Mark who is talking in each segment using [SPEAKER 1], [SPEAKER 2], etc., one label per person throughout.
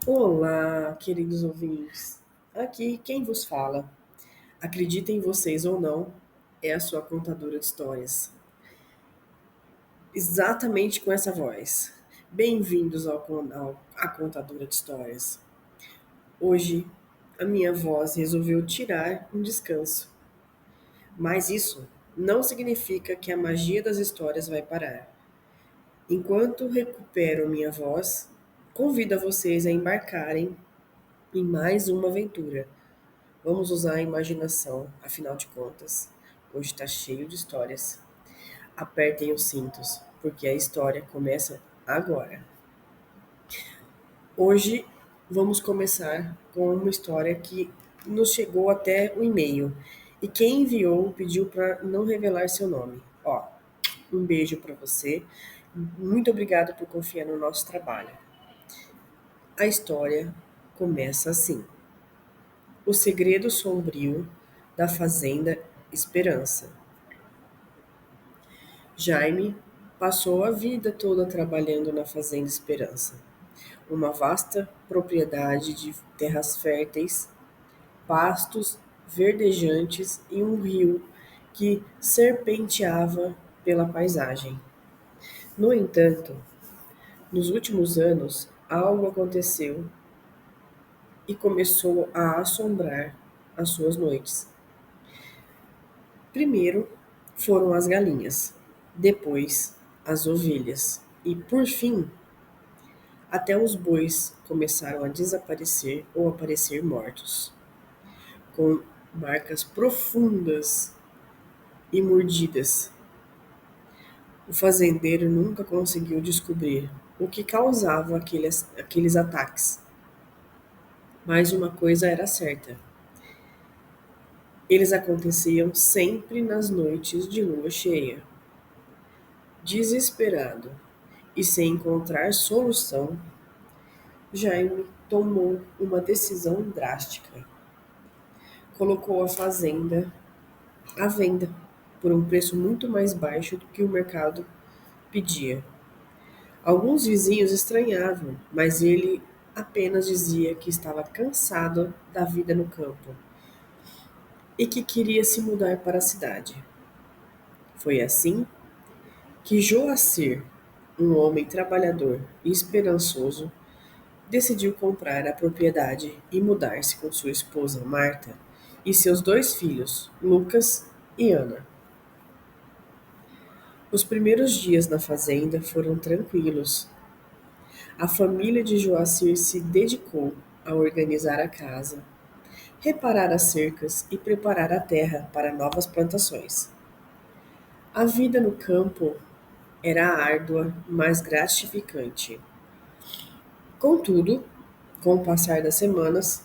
[SPEAKER 1] Olá, queridos ouvintes. Aqui quem vos fala, acreditem vocês ou não, é a sua contadora de histórias. Exatamente com essa voz. Bem-vindos à contadora de histórias. Hoje, a minha voz resolveu tirar um descanso. Mas isso não significa que a magia das histórias vai parar. Enquanto recupero minha voz, convido a vocês a embarcarem em mais uma aventura. Vamos usar a imaginação, afinal de contas. Hoje está cheio de histórias. Apertem os cintos, porque a história começa agora. Hoje vamos começar com uma história que nos chegou até o e-mail. E quem enviou pediu para não revelar seu nome. Ó, um beijo para você. Muito obrigado por confiar no nosso trabalho. A história começa assim: O segredo sombrio da fazenda Esperança. Jaime passou a vida toda trabalhando na Fazenda Esperança, uma vasta propriedade de terras férteis, pastos verdejantes e um rio que serpenteava pela paisagem. No entanto, nos últimos anos, algo aconteceu e começou a assombrar as suas noites. Primeiro foram as galinhas, depois as ovelhas e, por fim, até os bois começaram a desaparecer ou aparecer mortos, com marcas profundas e mordidas. O fazendeiro nunca conseguiu descobrir o que causava aqueles ataques. Mas uma coisa era certa: eles aconteciam sempre nas noites de lua cheia. Desesperado e sem encontrar solução, Jaime tomou uma decisão drástica. Colocou a fazenda à venda por um preço muito mais baixo do que o mercado pedia. Alguns vizinhos estranhavam, mas ele apenas dizia que estava cansado da vida no campo e que queria se mudar para a cidade. Foi assim que Joacir, um homem trabalhador e esperançoso, decidiu comprar a propriedade e mudar-se com sua esposa Marta e seus dois filhos, Lucas e Ana. Os primeiros dias na fazenda foram tranquilos. A família de Joacir se dedicou a organizar a casa, reparar as cercas e preparar a terra para novas plantações. A vida no campo era árdua, mas gratificante. Contudo, com o passar das semanas,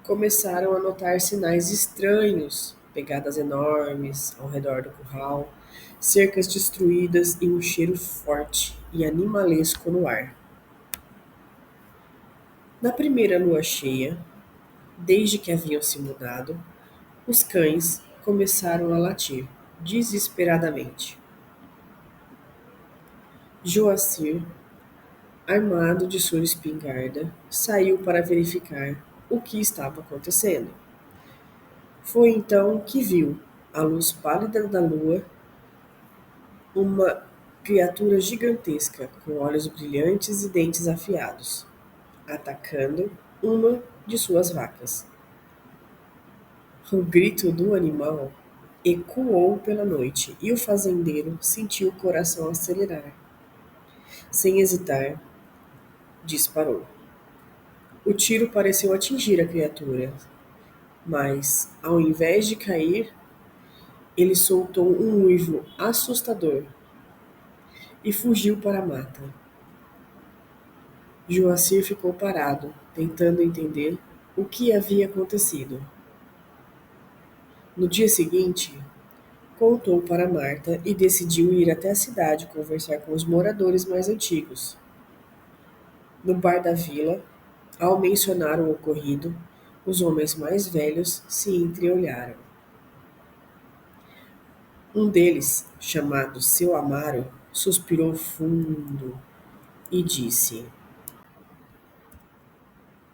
[SPEAKER 1] começaram a notar sinais estranhos, pegadas enormes ao redor do curral, cercas destruídas e um cheiro forte e animalesco no ar. Na primeira lua cheia, desde que haviam se mudado, os cães começaram a latir desesperadamente. Joacir, armado de sua espingarda, saiu para verificar o que estava acontecendo. Foi então que viu, à luz pálida da lua, uma criatura gigantesca com olhos brilhantes e dentes afiados, atacando uma de suas vacas. O grito do animal ecoou pela noite e o fazendeiro sentiu o coração acelerar. Sem hesitar, disparou. O tiro pareceu atingir a criatura, mas, ao invés de cair, ele soltou um uivo assustador e fugiu para a mata. Joacir ficou parado, tentando entender o que havia acontecido. No dia seguinte, contou para Marta e decidiu ir até a cidade conversar com os moradores mais antigos. No bar da vila, ao mencionar o ocorrido, os homens mais velhos se entreolharam. Um deles, chamado Seu Amaro, suspirou fundo e disse: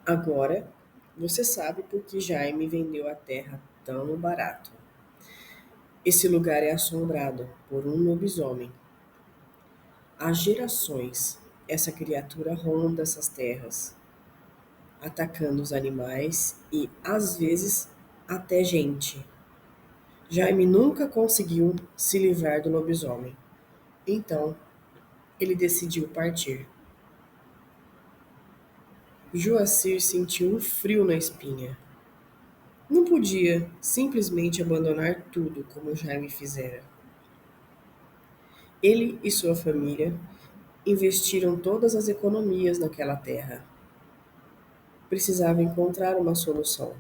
[SPEAKER 1] Agora, você sabe por que Jaime vendeu a terra tão barato. Esse lugar é assombrado por um lobisomem. Há gerações, essa criatura ronda essas terras, atacando os animais e, às vezes, até gente. Jaime nunca conseguiu se livrar do lobisomem. Então, ele decidiu partir. Joacir sentiu um frio na espinha. Não podia simplesmente abandonar tudo como Jaime fizera. Ele e sua família investiram todas as economias naquela terra. Precisava encontrar uma solução.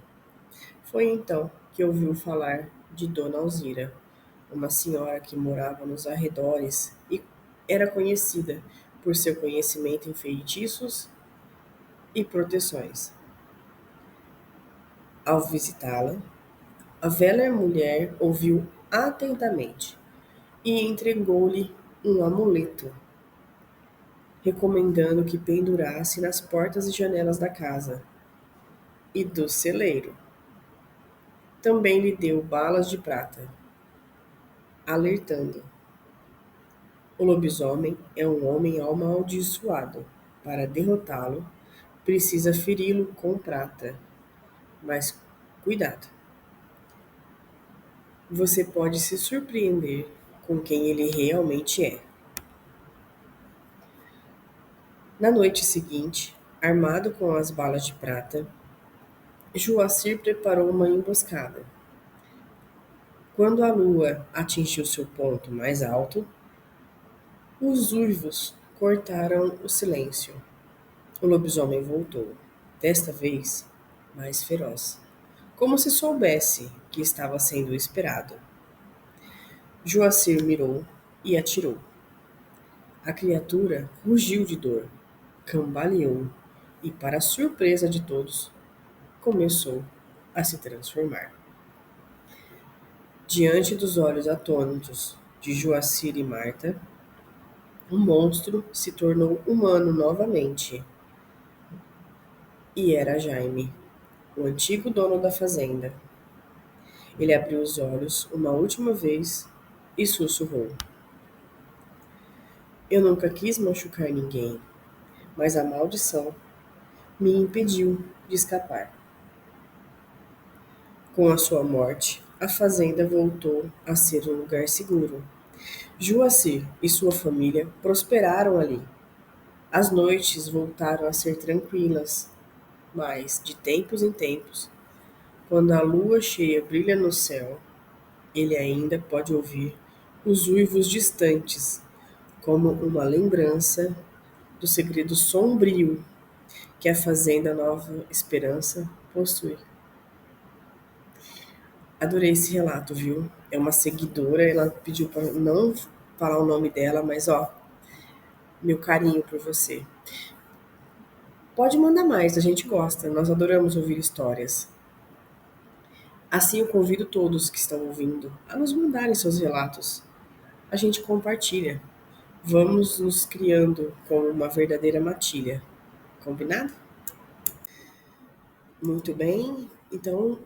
[SPEAKER 1] Foi então que ouviu falar de Dona Alzira, uma senhora que morava nos arredores e era conhecida por seu conhecimento em feitiços e proteções. Ao visitá-la, a velha mulher ouviu atentamente e entregou-lhe um amuleto, recomendando que pendurasse nas portas e janelas da casa e do celeiro. Também lhe deu balas de prata, alertando: o lobisomem é um homem amaldiçoado. Para derrotá-lo, precisa feri-lo com prata. Mas cuidado, você pode se surpreender com quem ele realmente é. Na noite seguinte, armado com as balas de prata, Joacir preparou uma emboscada. Quando a lua atingiu seu ponto mais alto, os uivos cortaram o silêncio. O lobisomem voltou, desta vez mais feroz, como se soubesse que estava sendo esperado. Joacir mirou e atirou. A criatura rugiu de dor, cambaleou e, para a surpresa de todos, começou a se transformar. Diante dos olhos atônitos de Joacir e Marta, o monstro se tornou humano novamente. E era Jaime, o antigo dono da fazenda. Ele abriu os olhos uma última vez e sussurrou: eu nunca quis machucar ninguém, mas a maldição me impediu de escapar. Com a sua morte, a fazenda voltou a ser um lugar seguro. Joacir e sua família prosperaram ali. As noites voltaram a ser tranquilas, mas, de tempos em tempos, quando a lua cheia brilha no céu, ele ainda pode ouvir os uivos distantes, como uma lembrança do segredo sombrio que a Fazenda Nova Esperança possui. Adorei esse relato, viu? É uma seguidora, ela pediu para não falar o nome dela, mas ó, meu carinho por você. Pode mandar mais, a gente gosta, nós adoramos ouvir histórias. Assim eu convido todos que estão ouvindo a nos mandarem seus relatos. A gente compartilha. Vamos nos criando como uma verdadeira matilha. Combinado? Muito bem, então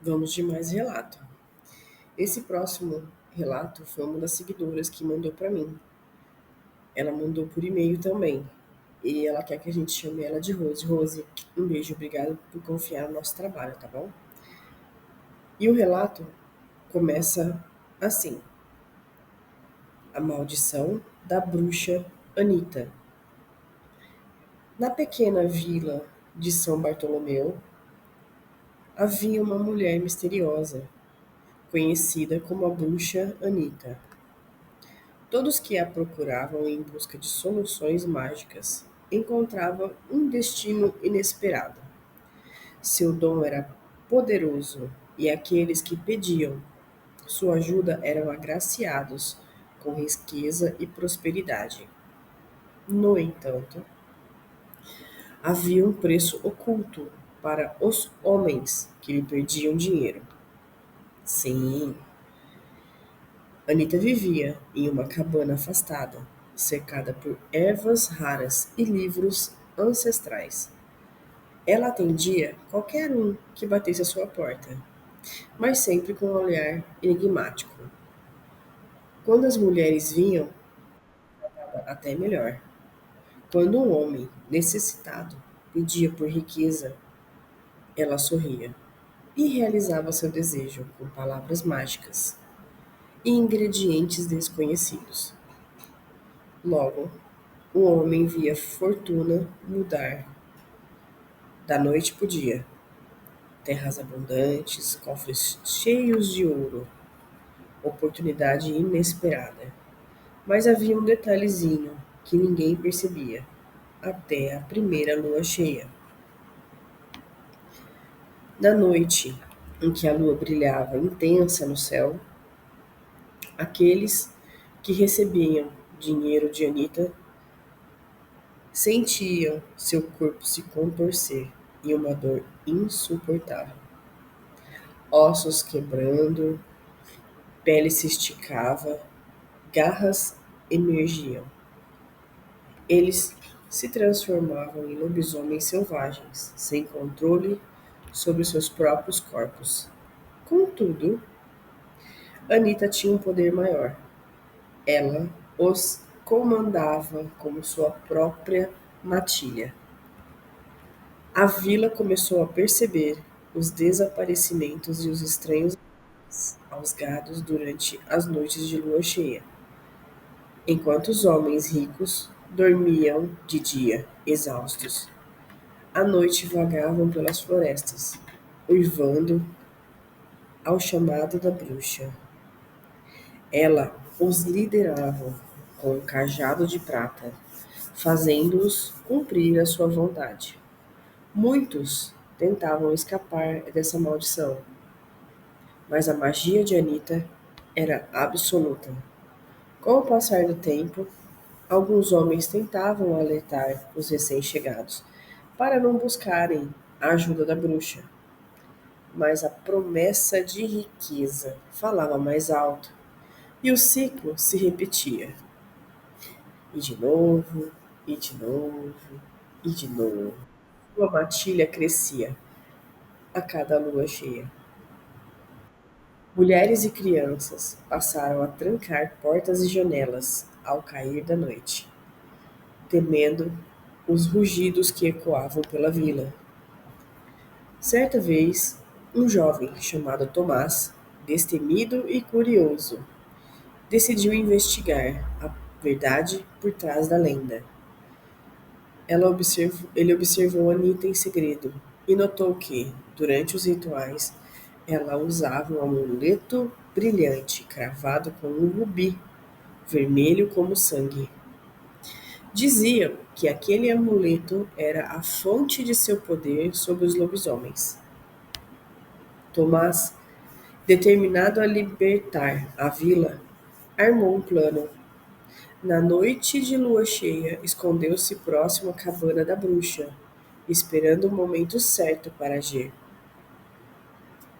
[SPEAKER 1] vamos de mais relato. Esse próximo relato foi uma das seguidoras que mandou para mim. Ela mandou por e-mail também. E ela quer que a gente chame ela de Rose. Rose, um beijo, obrigada por confiar no nosso trabalho, tá bom? E o relato começa assim: a maldição da bruxa Anita. Na pequena vila de São Bartolomeu havia uma mulher misteriosa, conhecida como a bruxa Anita. Todos que a procuravam em busca de soluções mágicas encontravam um destino inesperado. Seu dom era poderoso e aqueles que pediam sua ajuda eram agraciados com riqueza e prosperidade. No entanto, havia um preço oculto para os homens que lhe perdiam dinheiro. Sim, Anita vivia em uma cabana afastada, cercada por ervas raras e livros ancestrais. Ela atendia qualquer um que batesse à sua porta, mas sempre com um olhar enigmático. Quando as mulheres vinham, até melhor. Quando um homem necessitado pedia por riqueza, ela sorria e realizava seu desejo com palavras mágicas e ingredientes desconhecidos. Logo, o homem via fortuna mudar da noite para o dia. Terras abundantes, cofres cheios de ouro, oportunidade inesperada. Mas havia um detalhezinho que ninguém percebia, até a primeira lua cheia. Na noite em que a lua brilhava intensa no céu, aqueles que recebiam dinheiro de Anita sentiam seu corpo se contorcer em uma dor insuportável. Ossos quebrando, pele se esticava, garras emergiam. Eles se transformavam em lobisomens selvagens, sem controle sobre seus próprios corpos. Contudo, Anita tinha um poder maior. Ela os comandava como sua própria matilha. A vila começou a perceber os desaparecimentos e os estranhos aos gados durante as noites de lua cheia, enquanto os homens ricos dormiam de dia, exaustos. À noite vagavam pelas florestas, uivando ao chamado da bruxa. Ela os liderava com um cajado de prata, fazendo-os cumprir a sua vontade. Muitos tentavam escapar dessa maldição, mas a magia de Anita era absoluta. Com o passar do tempo, alguns homens tentavam alertar os recém-chegados para não buscarem a ajuda da bruxa, mas a promessa de riqueza falava mais alto e o ciclo se repetia. E de novo, e de novo, e de novo. Sua matilha crescia a cada lua cheia. Mulheres e crianças passaram a trancar portas e janelas ao cair da noite, temendo os rugidos que ecoavam pela vila. Certa vez, um jovem chamado Tomás, destemido e curioso, decidiu investigar a verdade por trás da lenda. Ele observou Anita em segredo e notou que, durante os rituais, ela usava um amuleto brilhante cravado com um rubi, vermelho como sangue. Diziam que aquele amuleto era a fonte de seu poder sobre os lobisomens. Tomás, determinado a libertar a vila, armou um plano. Na noite de lua cheia, escondeu-se próximo à cabana da bruxa, esperando o momento certo para agir.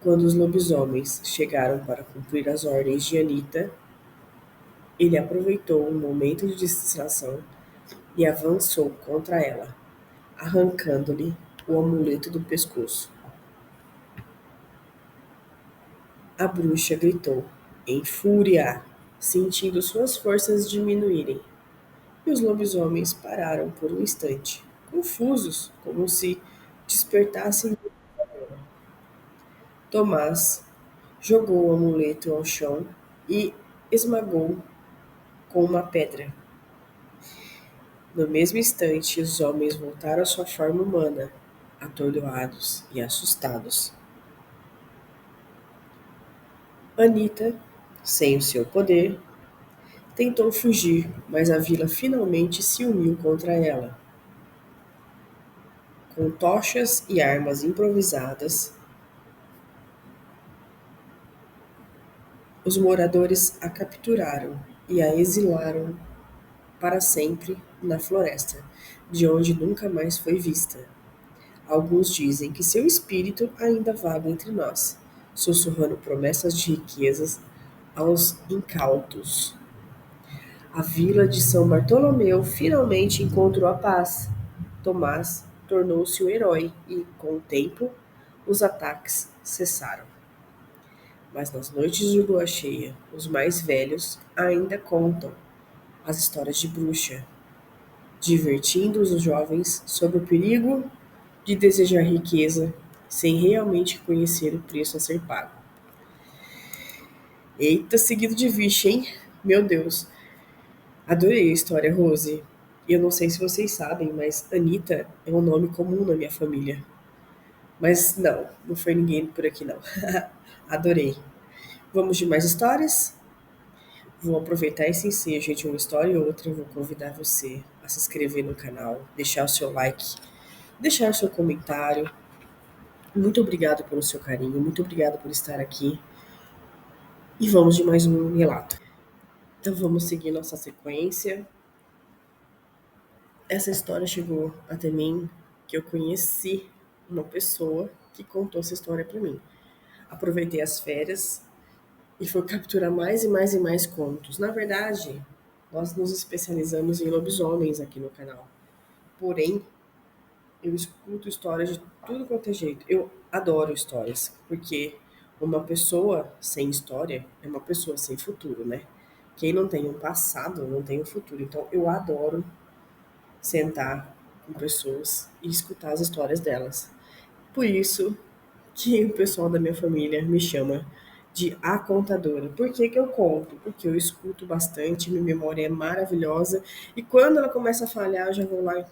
[SPEAKER 1] Quando os lobisomens chegaram para cumprir as ordens de Anita, ele aproveitou um momento de distração e avançou contra ela, arrancando-lhe o amuleto do pescoço. A bruxa gritou, em fúria, sentindo suas forças diminuírem, e os lobisomens pararam por um instante, confusos, como se despertassem. Tomás jogou o amuleto ao chão e esmagou com uma pedra. No mesmo instante, os homens voltaram à sua forma humana, atordoados e assustados. Anita, sem o seu poder, tentou fugir, mas a vila finalmente se uniu contra ela. Com tochas e armas improvisadas, os moradores a capturaram e a exilaram para sempre na floresta, de onde nunca mais foi vista. Alguns dizem que seu espírito ainda vaga entre nós, sussurrando promessas de riquezas aos incautos. A vila de São Bartolomeu finalmente encontrou a paz. Tomás tornou-se o herói e, com o tempo, os ataques cessaram. Mas nas noites de lua cheia, os mais velhos ainda contam as histórias de bruxa, divertindo os jovens sobre o perigo de desejar riqueza sem realmente conhecer o preço a ser pago. Eita, seguido de vixe, hein? Meu Deus. Adorei a história, Rose. Eu não sei se vocês sabem, mas Anitta é um nome comum na minha família. Mas não, não foi ninguém por aqui não. Adorei. Vamos de mais histórias? Vou aproveitar esse ensejo de uma história e outra. Vou convidar você a se inscrever no canal, deixar o seu like, deixar o seu comentário. Muito obrigado pelo seu carinho, muito obrigado por estar aqui. E vamos de mais um relato. Então vamos seguir nossa sequência. Essa história chegou até mim que eu conheci uma pessoa que contou essa história para mim. Aproveitei as férias e fui capturar mais e mais e mais contos. Na verdade, nós nos especializamos em lobisomens aqui no canal. Porém, eu escuto histórias de tudo quanto é jeito. Eu adoro histórias, porque uma pessoa sem história é uma pessoa sem futuro, né? Quem não tem um passado não tem um futuro. Então, eu adoro sentar com pessoas e escutar as histórias delas. Por isso que o pessoal da minha família me chama de a contadora. Por que que eu conto? Porque eu escuto bastante, minha memória é maravilhosa e quando ela começa a falhar, eu já vou lá,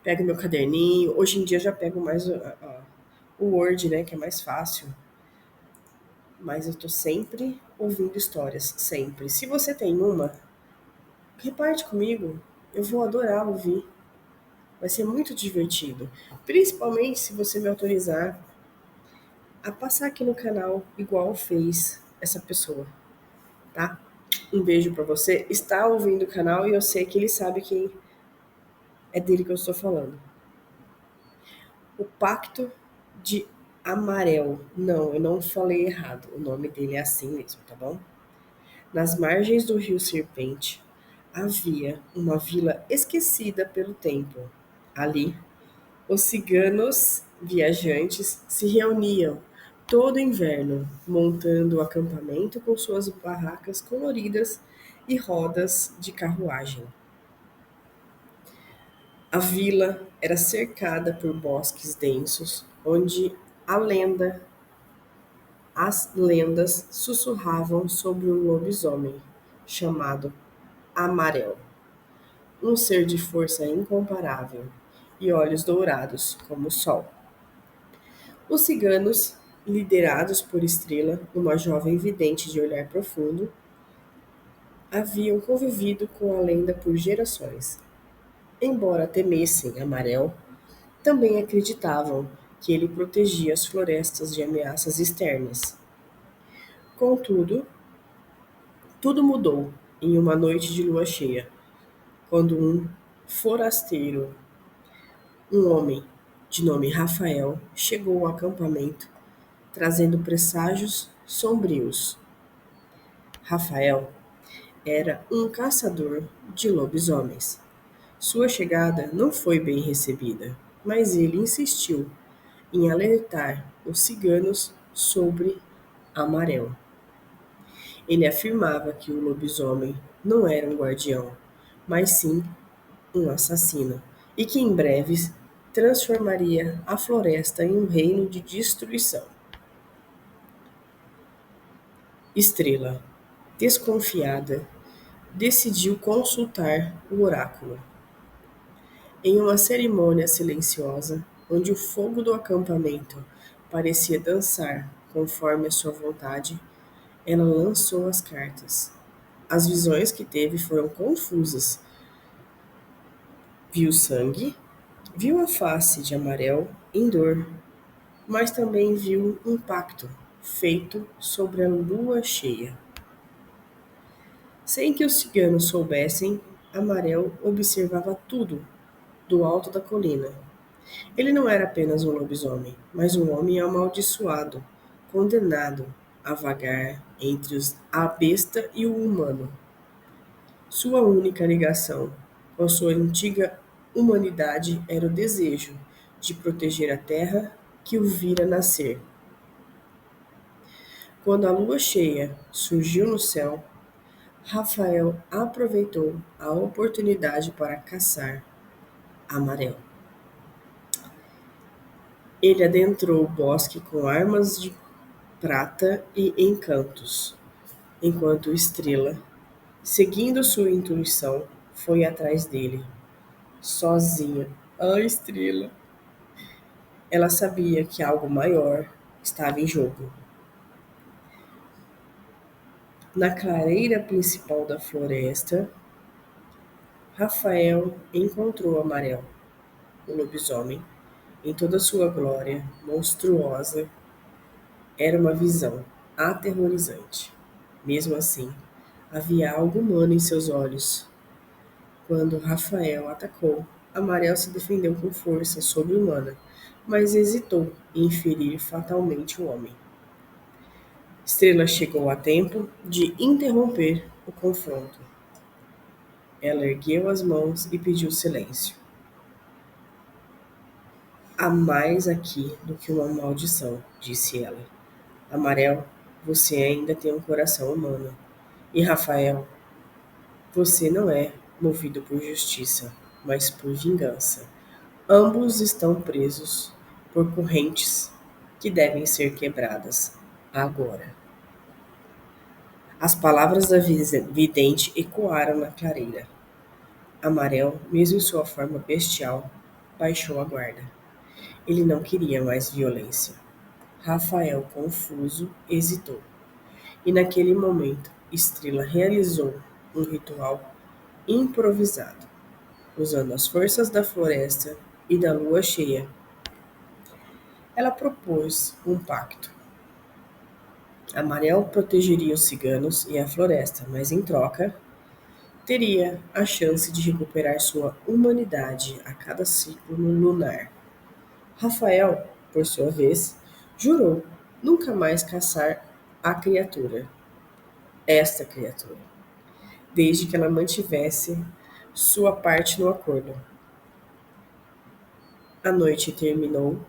[SPEAKER 1] pego meu caderninho. Hoje em dia eu já pego mais o Word, né, que é mais fácil. Mas eu tô sempre ouvindo histórias, sempre. Se você tem uma, reparte comigo. Eu vou adorar ouvir. Vai ser muito divertido. Principalmente se você me autorizar a passar aqui no canal igual fez essa pessoa, tá? Um beijo pra você. Está ouvindo o canal e eu sei que ele sabe que é dele que eu estou falando. O Pacto de Amarel. Não, eu não falei errado. O nome dele é assim mesmo, tá bom? Nas margens do rio Serpente havia uma vila esquecida pelo tempo. Ali, os ciganos viajantes se reuniam todo inverno, montando o acampamento com suas barracas coloridas e rodas de carruagem. A vila era cercada por bosques densos, onde a lenda, as lendas sussurravam sobre um lobisomem chamado Amarel, um ser de força incomparável e olhos dourados como o sol. Os ciganos, liderados por Estrela, uma jovem vidente de olhar profundo, haviam convivido com a lenda por gerações. Embora temessem Amarel, também acreditavam que ele protegia as florestas de ameaças externas. Contudo, tudo mudou em uma noite de lua cheia, quando um forasteiro, um homem de nome Rafael, chegou ao acampamento trazendo presságios sombrios. Rafael era um caçador de lobisomens. Sua chegada não foi bem recebida, mas ele insistiu em alertar os ciganos sobre Amarel. Ele afirmava que o lobisomem não era um guardião, mas sim um assassino, e que em breve transformaria a floresta em um reino de destruição. Estrela, desconfiada, decidiu consultar o oráculo. Em uma cerimônia silenciosa, onde o fogo do acampamento parecia dançar conforme a sua vontade, ela lançou as cartas. As visões que teve foram confusas. Viu sangue, viu a face de Amarel em dor, mas também viu um pacto feito sobre a lua cheia. Sem que os ciganos soubessem, Amarel observava tudo do alto da colina. Ele não era apenas um lobisomem, mas um homem amaldiçoado, condenado a vagar entre a besta e o humano. Sua única ligação com a sua antiga humanidade era o desejo de proteger a terra que o vira nascer. Quando a lua cheia surgiu no céu, Rafael aproveitou a oportunidade para caçar Amarelo. Ele adentrou o bosque com armas de prata e encantos, enquanto Estrela, seguindo sua intuição, foi atrás dele, sozinha. Ah, Estrela! Ela sabia que algo maior estava em jogo. Na clareira principal da floresta, Rafael encontrou Amarelo, o lobisomem, em toda sua glória monstruosa. Era uma visão aterrorizante. Mesmo assim, havia algo humano em seus olhos. Quando Rafael atacou, Amarelo se defendeu com força sobre-humana, mas hesitou em ferir fatalmente o homem. Estrela chegou a tempo de interromper o confronto. Ela ergueu as mãos e pediu silêncio. Há mais aqui do que uma maldição, disse ela. Amarelo, você ainda tem um coração humano. E Rafael, você não é movido por justiça, mas por vingança. Ambos estão presos por correntes que devem ser quebradas agora. As palavras da vidente ecoaram na clareira. Amarelo, mesmo em sua forma bestial, baixou a guarda. Ele não queria mais violência. Rafael, confuso, hesitou. E naquele momento, Estrela realizou um ritual improvisado, usando as forças da floresta e da lua cheia. Ela propôs um pacto. Amarelo protegeria os ciganos e a floresta, mas em troca, teria a chance de recuperar sua humanidade a cada ciclo lunar. Rafael, por sua vez, jurou nunca mais caçar a criatura, esta criatura, desde que ela mantivesse sua parte no acordo. A noite terminou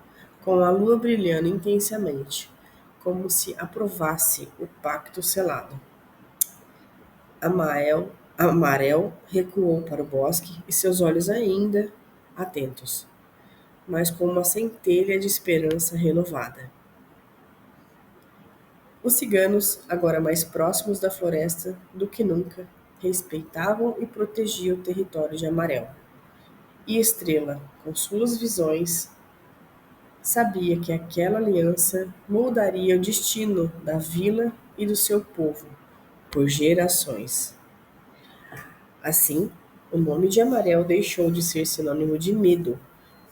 [SPEAKER 1] com a lua brilhando intensamente, como se aprovasse o pacto selado. Amarel recuou para o bosque e seus olhos ainda atentos, mas com uma centelha de esperança renovada. Os ciganos, agora mais próximos da floresta do que nunca, respeitavam e protegiam o território de Amarelo. E Estrela, com suas visões, sabia que aquela aliança moldaria o destino da vila e do seu povo por gerações. Assim, o nome de Amarelo deixou de ser sinônimo de medo,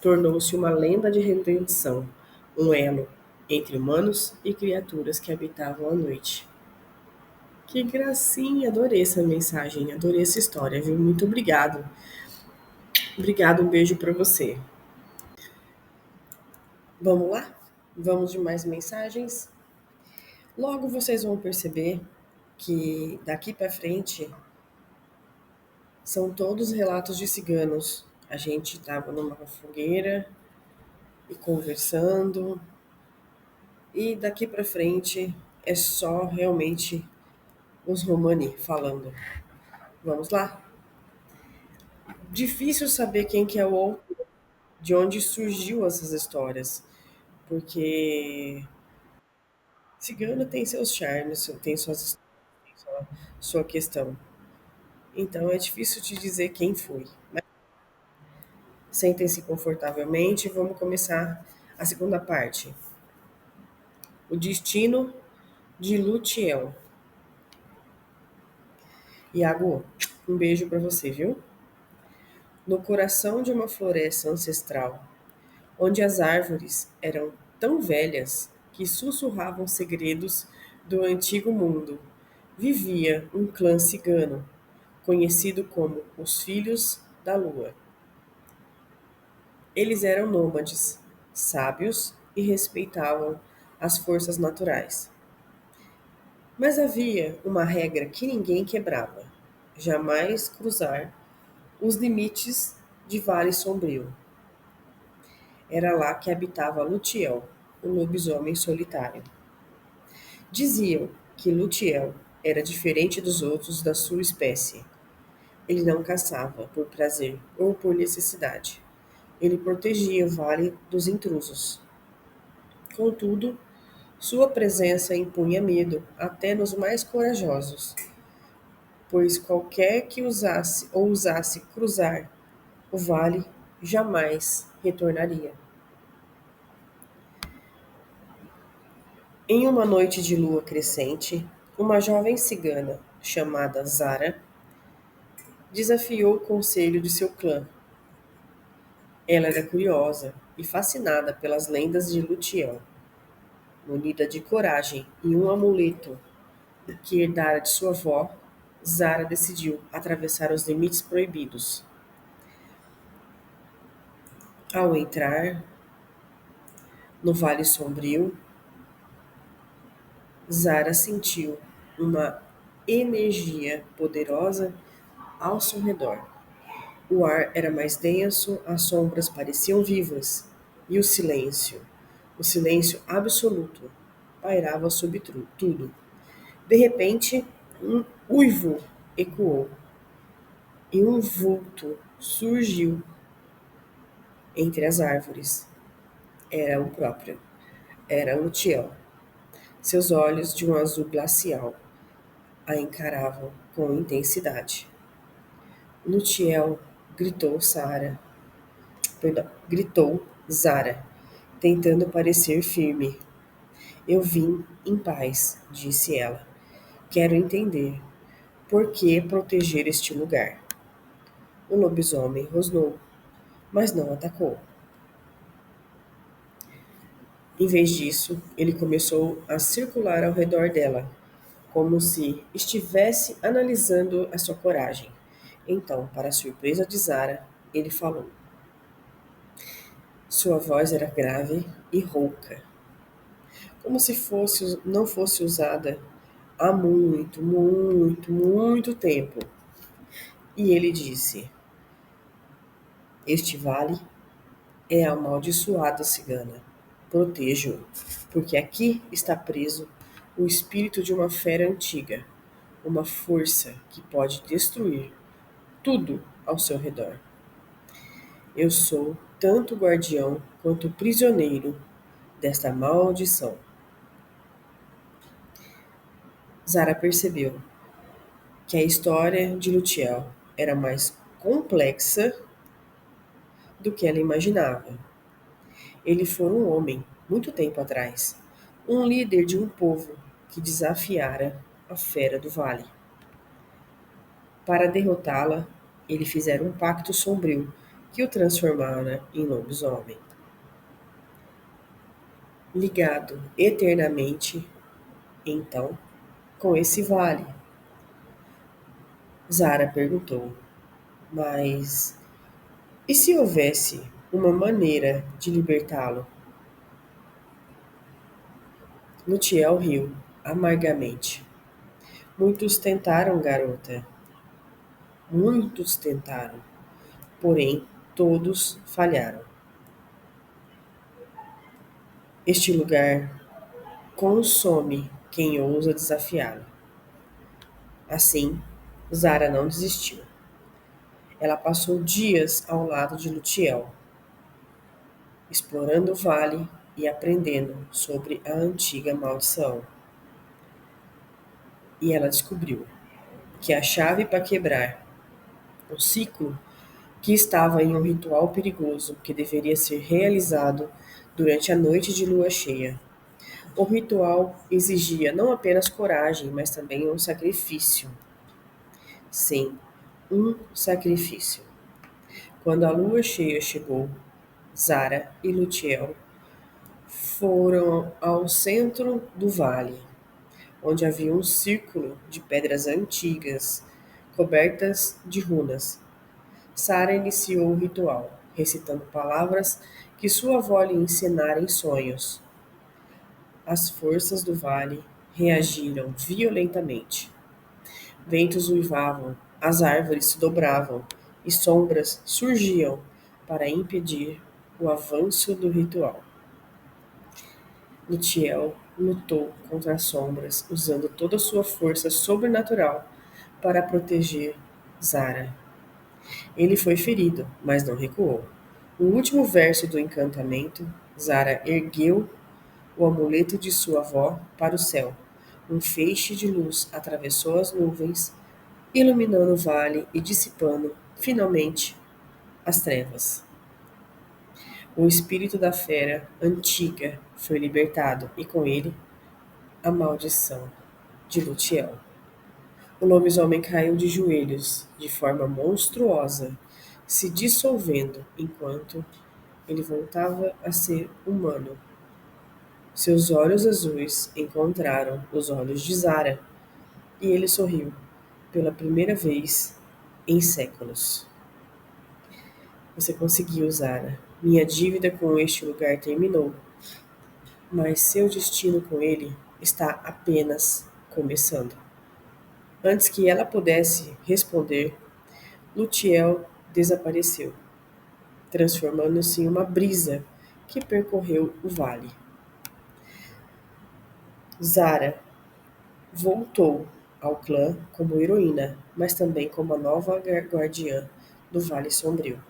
[SPEAKER 1] tornou-se uma lenda de redenção, um elo entre humanos e criaturas que habitavam a noite. Que gracinha, adorei essa mensagem, adorei essa história, viu? Muito obrigado. Obrigado, um beijo para você. Vamos lá? Vamos de mais mensagens? Logo vocês vão perceber que daqui para frente são todos relatos de ciganos. A gente estava numa fogueira e conversando, e daqui para frente é só realmente os Romani falando. Vamos lá? Difícil saber quem que é o outro, de onde surgiu essas histórias, porque cigano tem seus charmes, tem sua questão. Então é difícil te dizer quem foi. Mas sentem-se confortavelmente e vamos começar a segunda parte. O destino de Lutiel. Iago, um beijo para você, viu? No coração de uma floresta ancestral, onde as árvores eram tão velhas que sussurravam segredos do antigo mundo, vivia um clã cigano, conhecido como os Filhos da Lua. Eles eram nômades, sábios e respeitavam as forças naturais. Mas havia uma regra que ninguém quebrava: jamais cruzar os limites de Vale Sombrio. Era lá que habitava Lutiel, o lobisomem solitário. Diziam que Lutiel era diferente dos outros da sua espécie. Ele não caçava por prazer ou por necessidade. Ele protegia o vale dos intrusos. Contudo, sua presença impunha medo até nos mais corajosos, pois qualquer que ousasse cruzar o vale jamais retornaria. Em uma noite de lua crescente, uma jovem cigana chamada Zara desafiou o conselho de seu clã. Ela era curiosa e fascinada pelas lendas de Lutiel. Munida de coragem e um amuleto que herdara de sua avó, Zara decidiu atravessar os limites proibidos. Ao entrar no Vale Sombrio, Zara sentiu uma energia poderosa ao seu redor. O ar era mais denso, as sombras pareciam vivas e o silêncio absoluto, pairava sobre tudo. De repente, um uivo ecoou e um vulto surgiu entre as árvores. Era o próprio, era Lutiel. Seus olhos, de um azul glacial, a encaravam com intensidade. Lutiel gritou Zara, tentando parecer firme. Eu vim em paz, disse ela. Quero entender por que proteger este lugar. O lobisomem rosnou, mas não atacou. Em vez disso, ele começou a circular ao redor dela, como se estivesse analisando a sua coragem. Então, para a surpresa de Zara, ele falou. Sua voz era grave e rouca, como se não fosse usada há muito tempo. E ele disse: Este vale é amaldiçoado, cigana. Protejo-o, porque aqui está preso o espírito de uma fera antiga, uma força que pode destruir tudo ao seu redor. Eu sou tanto guardião quanto prisioneiro desta maldição. Zara percebeu que a história de Lutiel era mais complexa do que ela imaginava. Ele foi um homem, muito tempo atrás, um líder de um povo que desafiara a fera do vale. Para derrotá-la, ele fizera um pacto sombrio que o transformara em lobisomem. Ligado eternamente, então, com esse vale? Zara perguntou. Mas e se houvesse uma maneira de libertá-lo? Lutiel riu amargamente. Muitos tentaram, garota. Muitos tentaram. Porém, todos falharam. Este lugar consome quem ousa desafiá-lo. Assim, Zara não desistiu. Ela passou dias ao lado de Lutiel, explorando o vale e aprendendo sobre a antiga maldição. E ela descobriu que a chave para quebrar o ciclo que estava em um ritual perigoso que deveria ser realizado durante a noite de lua cheia. O ritual exigia não apenas coragem, mas também um sacrifício. Sim, um sacrifício. Quando a lua cheia chegou, Zara e Lutiel foram ao centro do vale, onde havia um círculo de pedras antigas, cobertas de runas. Sara iniciou o ritual, recitando palavras que sua avó lhe ensinara em sonhos. As forças do vale reagiram violentamente. Ventos uivavam, as árvores se dobravam e sombras surgiam para impedir o avanço do ritual. Lutiel lutou contra as sombras, usando toda a sua força sobrenatural para proteger Zara. Ele foi ferido, mas não recuou. No último verso do encantamento, Zara ergueu o amuleto de sua avó para o céu. Um feixe de luz atravessou as nuvens, iluminando o vale e dissipando, finalmente, as trevas. O espírito da fera antiga foi libertado e com ele a maldição de Lutiel. O lobisomem caiu de joelhos de forma monstruosa, se dissolvendo enquanto ele voltava a ser humano. Seus olhos azuis encontraram os olhos de Zara e ele sorriu pela primeira vez em séculos. Você conseguiu, Zara. Minha dívida com este lugar terminou, mas seu destino com ele está apenas começando. Antes que ela pudesse responder, Lutiel desapareceu, transformando-se em uma brisa que percorreu o vale. Zara voltou ao clã como heroína, mas também como a nova guardiã do Vale Sombrio.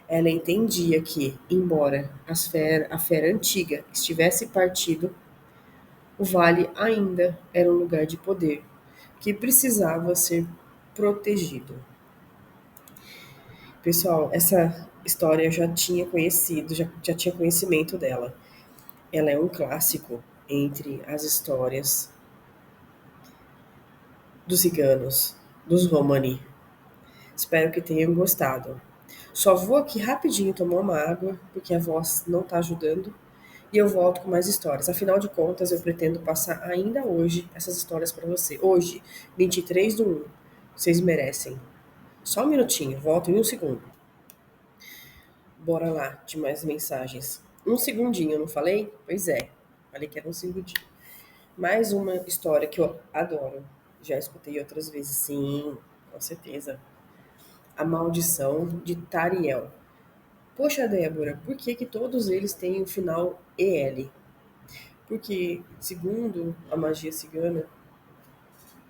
[SPEAKER 1] Ela entendia que, embora a fera antiga estivesse partido, o vale ainda era um lugar de poder que precisava ser protegido. Pessoal, essa história eu já tinha conhecido, já tinha conhecimento dela. Ela é um clássico entre as histórias dos ciganos, dos Romani. Espero que tenham gostado. Só vou aqui rapidinho tomar uma água, porque a voz não está ajudando, e eu volto com mais histórias. Afinal de contas, eu pretendo passar ainda hoje essas histórias para você. Hoje, 23/1. Vocês merecem. Só um minutinho, volto em um segundo. Bora lá, de mais mensagens. Um segundinho, não falei? Pois é, falei que era um segundinho. Mais uma história que eu adoro. Já escutei outras vezes, sim, com certeza. A Maldição de Tariel. Poxa, Débora, por que todos eles têm o final EL? Porque, segundo a magia cigana,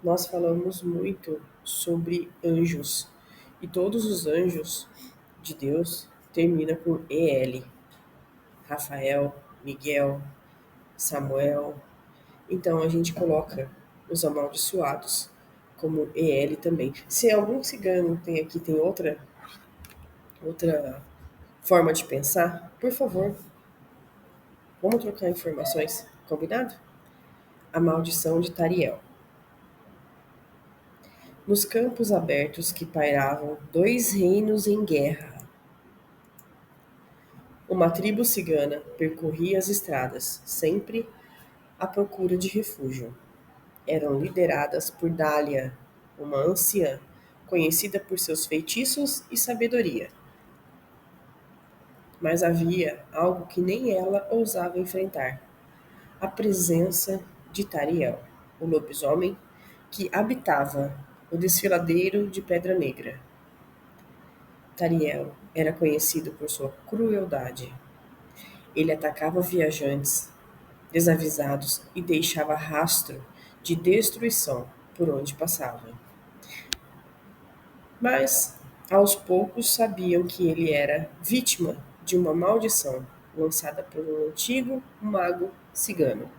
[SPEAKER 1] nós falamos muito sobre anjos. E todos os anjos de Deus terminam com EL. Rafael, Miguel, Samuel. Então a gente coloca os amaldiçoados como EL também. Se algum cigano tem outra forma de pensar, por favor, vamos trocar informações, combinado? A maldição de Tariel. Nos campos abertos que pairavam dois reinos em guerra, uma tribo cigana percorria as estradas, sempre à procura de refúgio. Eram lideradas por Dália, uma anciã, conhecida por seus feitiços e sabedoria. Mas havia algo que nem ela ousava enfrentar: a presença de Tariel, o lobisomem que habitava o desfiladeiro de Pedra Negra. Tariel era conhecido por sua crueldade. Ele atacava viajantes desavisados e deixava rastro de destruição por onde passava. Mas, aos poucos, sabiam que ele era vítima de uma maldição lançada por um antigo mago cigano.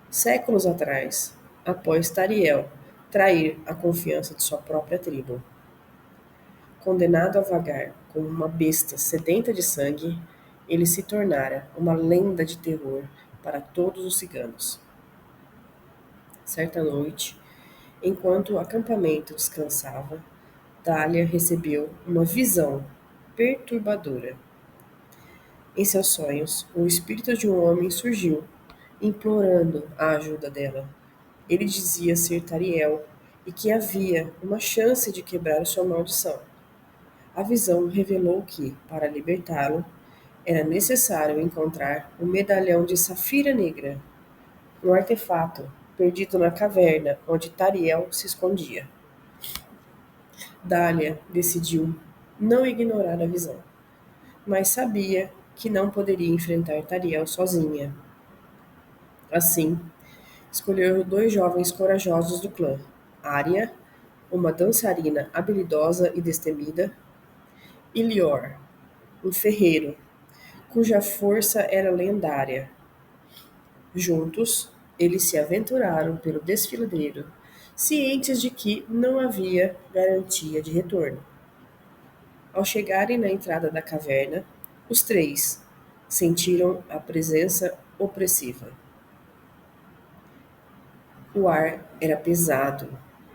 [SPEAKER 1] Séculos atrás, após Tariel trair a confiança de sua própria tribo. Condenado a vagar como uma besta sedenta de sangue, ele se tornara uma lenda de terror para todos os ciganos. Certa noite, enquanto o acampamento descansava, Dália recebeu uma visão perturbadora. Em seus sonhos, o espírito de um homem surgiu, implorando a ajuda dela. Ele dizia ser Tariel e que havia uma chance de quebrar sua maldição. A visão revelou que, para libertá-lo, era necessário encontrar um medalhão de safira negra, um artefato perdido na caverna onde Tariel se escondia. Dália decidiu não ignorar a visão. mas sabia que não poderia enfrentar Tariel sozinha. Assim, escolheu dois jovens corajosos do clã: Arya, uma dançarina habilidosa e destemida, e Lior, um ferreiro, cuja força era lendária. Juntos, eles se aventuraram pelo desfiladeiro, cientes de que não havia garantia de retorno. Ao chegarem na entrada da caverna, os três sentiram a presença opressiva. O ar era pesado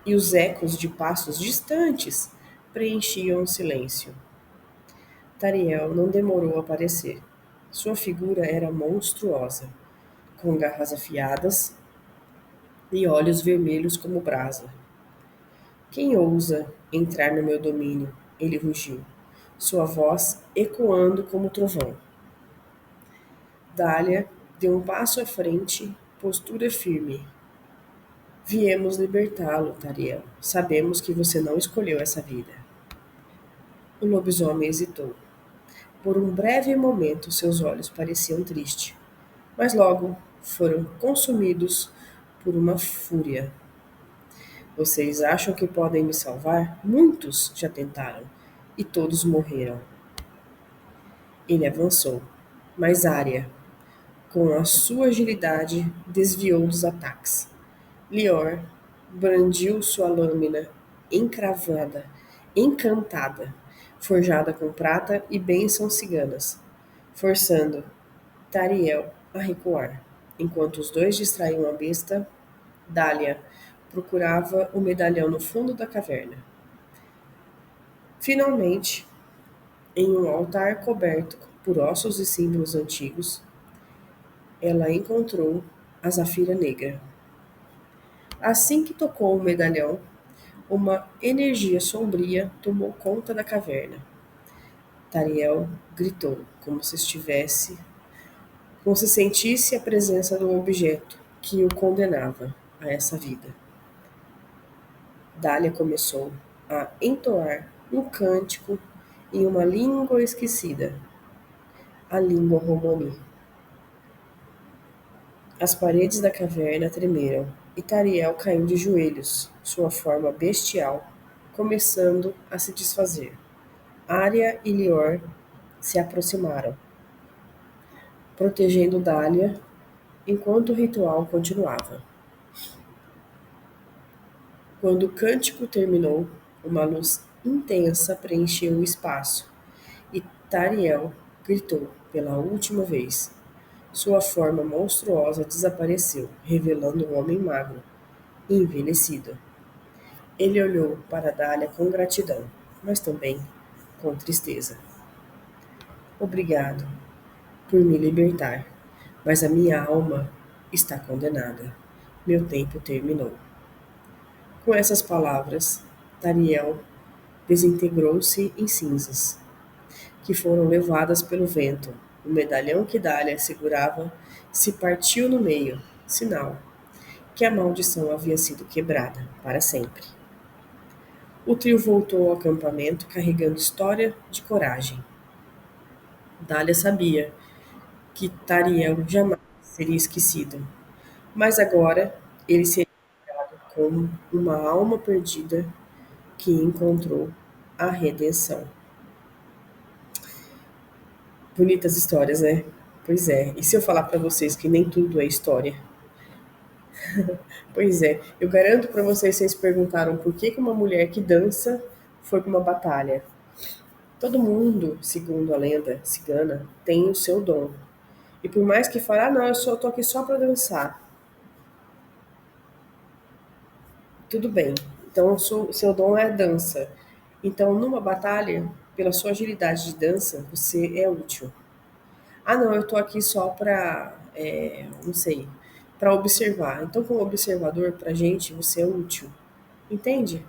[SPEAKER 1] e os ecos de passos distantes preenchiam o silêncio. Tariel não demorou a aparecer. Sua figura era monstruosa, com garras afiadas e olhos vermelhos como brasa. Quem ousa entrar no meu domínio? Ele rugiu, sua voz ecoando como trovão. Dália deu um passo à frente, postura firme. Viemos libertá-lo, Tariel. Sabemos que você não escolheu essa vida. O lobisomem hesitou. Por um breve momento, seus olhos pareciam tristes, mas logo foram consumidos por uma fúria. Vocês acham que podem me salvar? Muitos já tentaram, e todos morreram. Ele avançou, mas Arya, com a sua agilidade, desviou dos ataques. Lior brandiu sua lâmina encravada, encantada, forjada com prata e bênçãos ciganas, forçando Tariel a recuar. Enquanto os dois distraíam a besta, Dália procurava o medalhão no fundo da caverna. Finalmente, em um altar coberto por ossos e símbolos antigos, ela encontrou a Zafira Negra. Assim que tocou o medalhão, uma energia sombria tomou conta da caverna. Tariel gritou, como se sentisse a presença do objeto que o condenava a essa vida. Dália começou a entoar um cântico em uma língua esquecida, a língua romani. As paredes da caverna tremeram e Tariel caiu de joelhos, sua forma bestial começando a se desfazer. Arya e Lior se aproximaram, protegendo Dália enquanto o ritual continuava. Quando o cântico terminou, uma luz intensa preencheu o espaço e Tariel gritou pela última vez. Sua forma monstruosa desapareceu, revelando um homem magro e envelhecido. Ele olhou para Dália com gratidão, mas também com tristeza. Obrigado por me libertar, mas a minha alma está condenada. Meu tempo terminou. Com essas palavras, Tariel desintegrou-se em cinzas, que foram levadas pelo vento. O medalhão que Dália segurava se partiu no meio, sinal que a maldição havia sido quebrada para sempre. O trio voltou ao acampamento carregando história de coragem. Dália sabia que Tariel jamais seria esquecido, mas agora ele seria como uma alma perdida que encontrou a redenção. Bonitas histórias, né? Pois é. E se eu falar para vocês que nem tudo é história? Pois é. Eu garanto para vocês, vocês perguntaram por que uma mulher que dança foi para uma batalha. Todo mundo, segundo a lenda cigana, tem o seu dom. E por mais que fale, não, eu só tô aqui só para dançar. Tudo bem. Então, seu dom é a dança. Então, numa batalha, pela sua agilidade de dança, você é útil. Não, eu tô aqui só para, não sei, para observar. Então, como observador, pra gente, você é útil. Entende?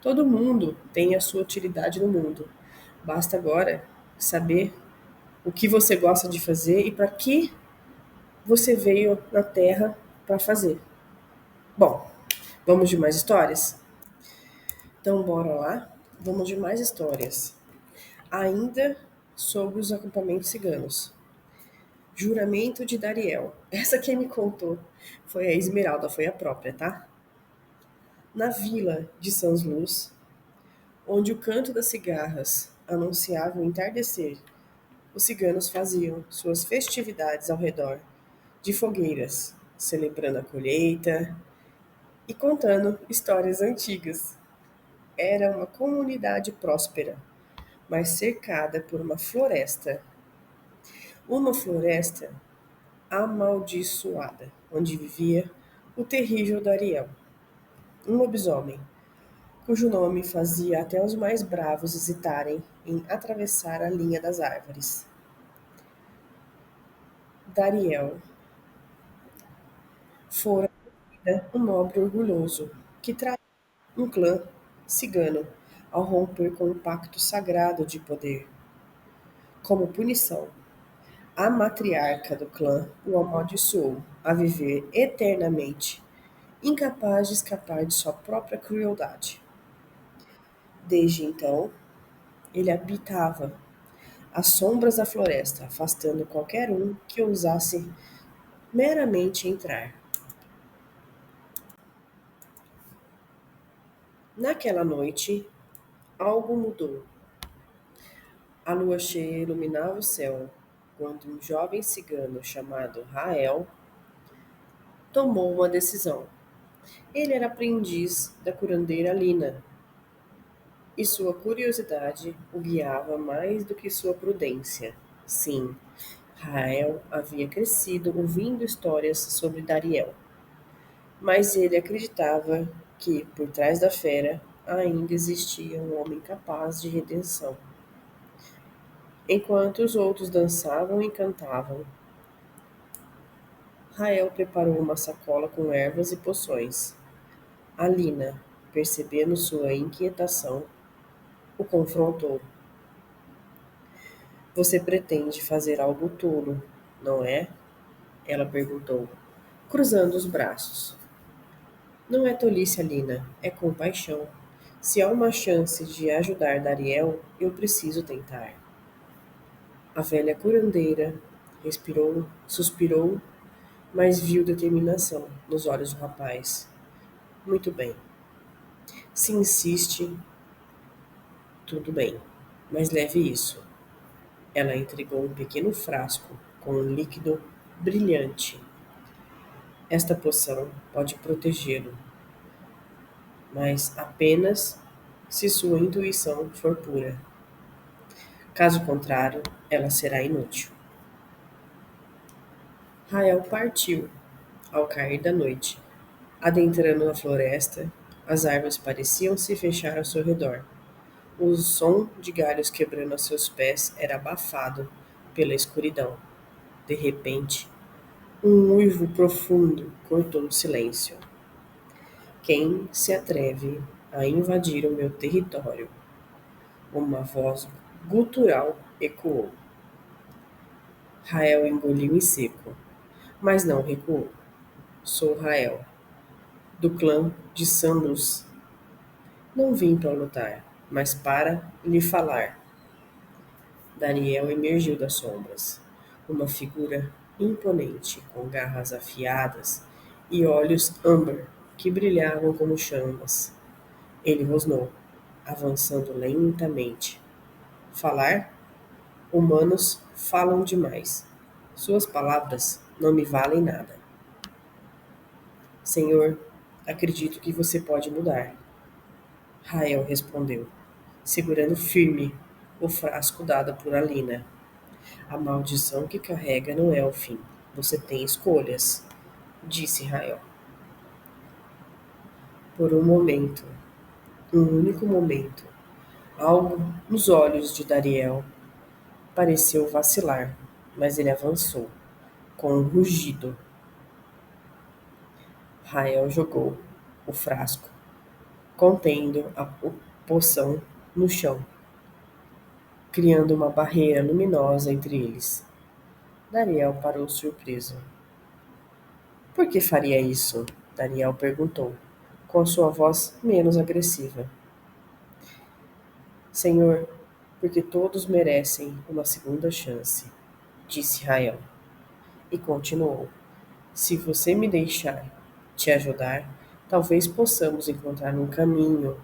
[SPEAKER 1] Todo mundo tem a sua utilidade no mundo. Basta agora saber o que você gosta de fazer e para que você veio na Terra para fazer. Bom, vamos de mais histórias? Então, bora lá. Vamos de mais histórias. Ainda sobre os acampamentos ciganos. Juramento de Dariel. Essa quem me contou foi a Esmeralda, foi a própria, tá? Na vila de Sans Luz, onde o canto das cigarras anunciava o entardecer, os ciganos faziam suas festividades ao redor de fogueiras, celebrando a colheita e contando histórias antigas. Era uma comunidade próspera, mas cercada por uma floresta amaldiçoada, onde vivia o terrível Dariel, um lobisomem, cujo nome fazia até os mais bravos hesitarem em atravessar a linha das árvores. Dariel fora um nobre orgulhoso, que traiu um clã cigano ao romper com um pacto sagrado de poder. Como punição, a matriarca do clã o amaldiçoou a viver eternamente, incapaz de escapar de sua própria crueldade. Desde então, ele habitava as sombras da floresta, afastando qualquer um que ousasse meramente entrar. Naquela noite, algo mudou. A lua cheia iluminava o céu quando um jovem cigano chamado Rael tomou uma decisão. Ele era aprendiz da curandeira Lina, e sua curiosidade o guiava mais do que sua prudência. Sim, Rael havia crescido ouvindo histórias sobre Dariel, mas ele acreditava que, por trás da fera, ainda existia um homem capaz de redenção. Enquanto os outros dançavam e cantavam, Rael preparou uma sacola com ervas e poções. Alina, percebendo sua inquietação, o confrontou. Você pretende fazer algo tolo, não é? Ela perguntou, cruzando os braços. Não é tolice, Alina, é compaixão. Se há uma chance de ajudar Dariel, eu preciso tentar. A velha curandeira respirou, suspirou, mas viu determinação nos olhos do rapaz. Muito bem. Se insiste, tudo bem, mas leve isso. Ela entregou um pequeno frasco com um líquido brilhante. Esta poção pode protegê-lo, mas apenas se sua intuição for pura. Caso contrário, ela será inútil. Rael partiu ao cair da noite. Adentrando a floresta, as árvores pareciam se fechar ao seu redor. O som de galhos quebrando a seus pés era abafado pela escuridão. De repente, um uivo profundo cortou o silêncio. Quem se atreve a invadir o meu território? Uma voz gutural ecoou. Rael engoliu em seco, mas não recuou. Sou Rael, do clã de Sandus. Não vim para lutar, mas para lhe falar. Daniel emergiu das sombras, uma figura imponente, com garras afiadas e olhos âmbar que brilhavam como chamas. Ele rosnou, avançando lentamente. Falar? Humanos falam demais. Suas palavras não me valem nada. Senhor, acredito que você pode mudar. Rael respondeu, segurando firme o frasco dado por Alina. A maldição que carrega não é o fim. Você tem escolhas, disse Rael. Por um momento, um único momento, algo nos olhos de Dariel pareceu vacilar, mas ele avançou, com um rugido. Rael jogou o frasco, contendo a poção, no chão, criando uma barreira luminosa entre eles. Dariel parou surpreso. Por que faria isso? Daniel perguntou, com sua voz menos agressiva. Senhor, porque todos merecem uma segunda chance, disse Rael. E continuou: se você me deixar te ajudar, talvez possamos encontrar um caminho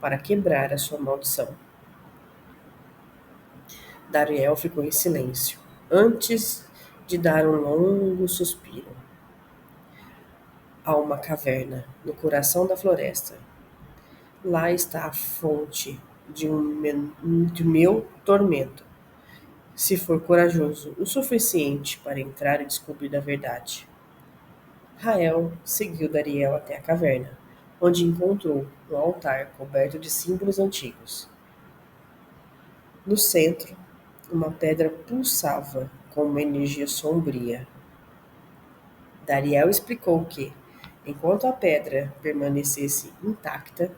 [SPEAKER 1] para quebrar a sua maldição. Dariel ficou em silêncio, antes de dar um longo suspiro. Há uma caverna no coração da floresta. Lá está a fonte de meu tormento. Se for corajoso o suficiente para entrar e descobrir a verdade. Rael seguiu Dariel até a caverna, onde encontrou um altar coberto de símbolos antigos. No centro, uma pedra pulsava com uma energia sombria. Dariel explicou que, enquanto a pedra permanecesse intacta,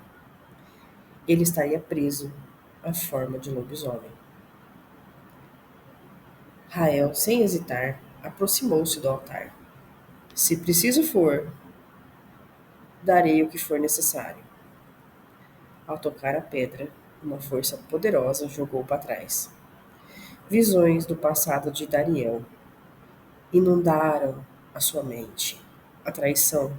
[SPEAKER 1] ele estaria preso à forma de lobisomem. Rael, sem hesitar, aproximou-se do altar. Se preciso for, darei o que for necessário. Ao tocar a pedra, uma força poderosa jogou para trás. Visões do passado de Dariel inundaram a sua mente. A traição,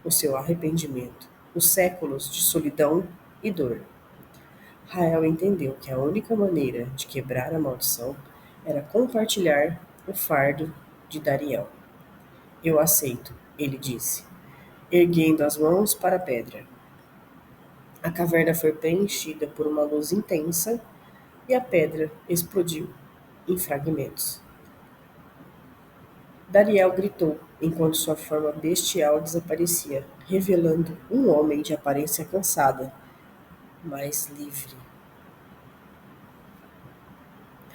[SPEAKER 1] o seu arrependimento, os séculos de solidão e dor. Rael entendeu que a única maneira de quebrar a maldição era compartilhar o fardo de Dariel. Eu aceito, ele disse, erguendo as mãos para a pedra. A caverna foi preenchida por uma luz intensa e a pedra explodiu em fragmentos. Dariel gritou enquanto sua forma bestial desaparecia, revelando um homem de aparência cansada, mas livre.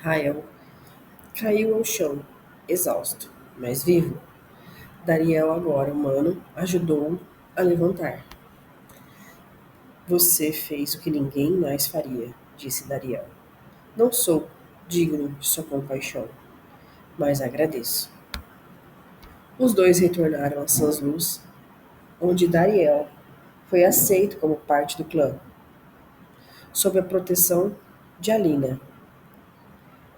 [SPEAKER 1] Rael caiu ao chão, exausto, mas vivo. Dariel, agora humano, ajudou-o a levantar. Você fez o que ninguém mais faria, disse Dariel. Não sou digno de sua compaixão, mas agradeço. Os dois retornaram a Sans-Luz, onde Dariel foi aceito como parte do clã, sob a proteção de Alina.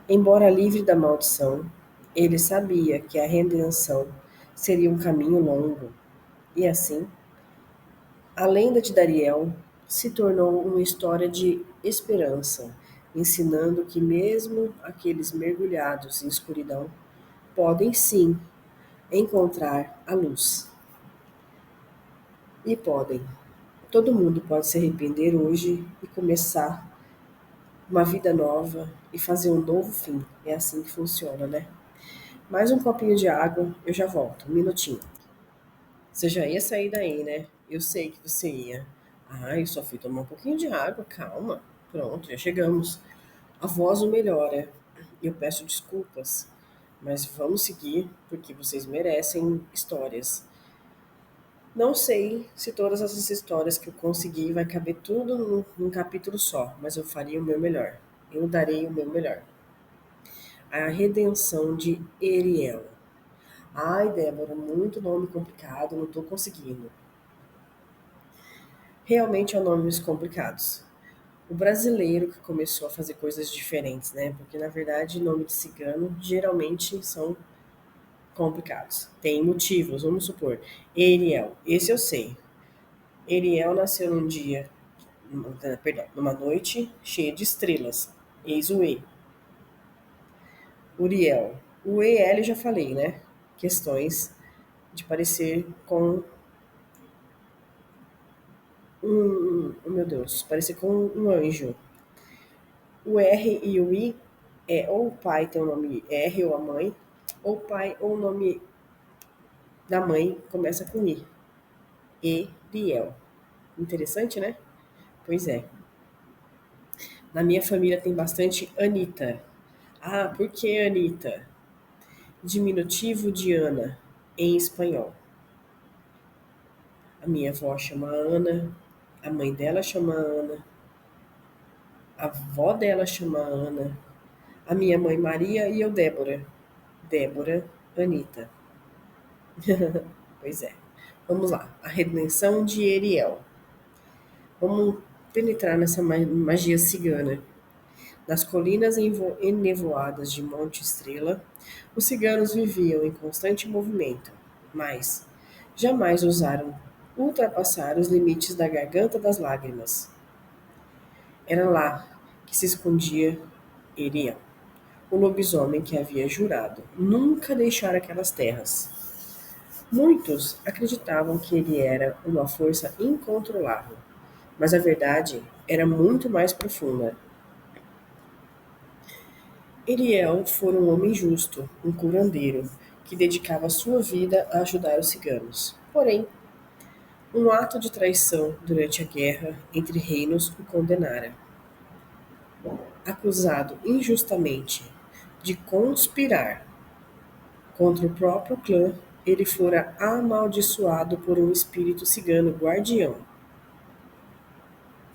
[SPEAKER 1] Embora livre da maldição, ele sabia que a redenção seria um caminho longo, e assim, a lenda de Dariel se tornou uma história de esperança, ensinando que mesmo aqueles mergulhados em escuridão podem sim encontrar a luz. E podem. Todo mundo pode se arrepender hoje e começar uma vida nova e fazer um novo fim. É assim que funciona, né? Mais um copinho de água, eu já volto. Um minutinho. Você já ia sair daí, né? Eu sei que você ia. Ah, eu só fui tomar um pouquinho de água, calma. Pronto, já chegamos. A voz não melhora. Eu peço desculpas, mas vamos seguir porque vocês merecem histórias. Não sei se todas essas histórias que eu consegui vai caber tudo num capítulo só, mas eu faria o meu melhor. Eu darei o meu melhor. A redenção de Eriel. Ai, Débora, muito nome complicado, não estou conseguindo. Realmente são nomes complicados. O brasileiro que começou a fazer coisas diferentes, né? Porque na verdade nome de cigano geralmente são complicados. Tem motivos, vamos supor. Eriel, esse eu sei. Eriel nasceu num dia, perdão, numa noite cheia de estrelas. Eis o E. Uriel. O EL eu já falei, né? Questões de parecer com oh meu Deus, parecer com um anjo. O R e o I é ou o pai tem o nome R ou a mãe, ou o pai ou o nome da mãe começa com I. Eriel. Interessante, né? Pois é. Na minha família tem bastante Anita. Ah, por que Anita? Diminutivo de Ana, em espanhol. A minha avó chama Ana, a mãe dela chama Ana, a avó dela chama Ana, a minha mãe Maria e eu Débora. Débora, Anita. Pois é. Vamos lá. A redenção de Eriel. Vamos penetrar nessa magia cigana. Nas colinas enevoadas de Monte Estrela, os ciganos viviam em constante movimento, mas jamais ousaram ultrapassar os limites da Garganta das Lágrimas. Era lá que se escondia Eriel, o lobisomem que havia jurado nunca deixar aquelas terras. Muitos acreditavam que ele era uma força incontrolável, mas a verdade era muito mais profunda. Eriel fora um homem justo, um curandeiro, que dedicava sua vida a ajudar os ciganos. Porém, um ato de traição durante a guerra entre reinos o condenara. Acusado injustamente de conspirar contra o próprio clã, ele fora amaldiçoado por um espírito cigano guardião.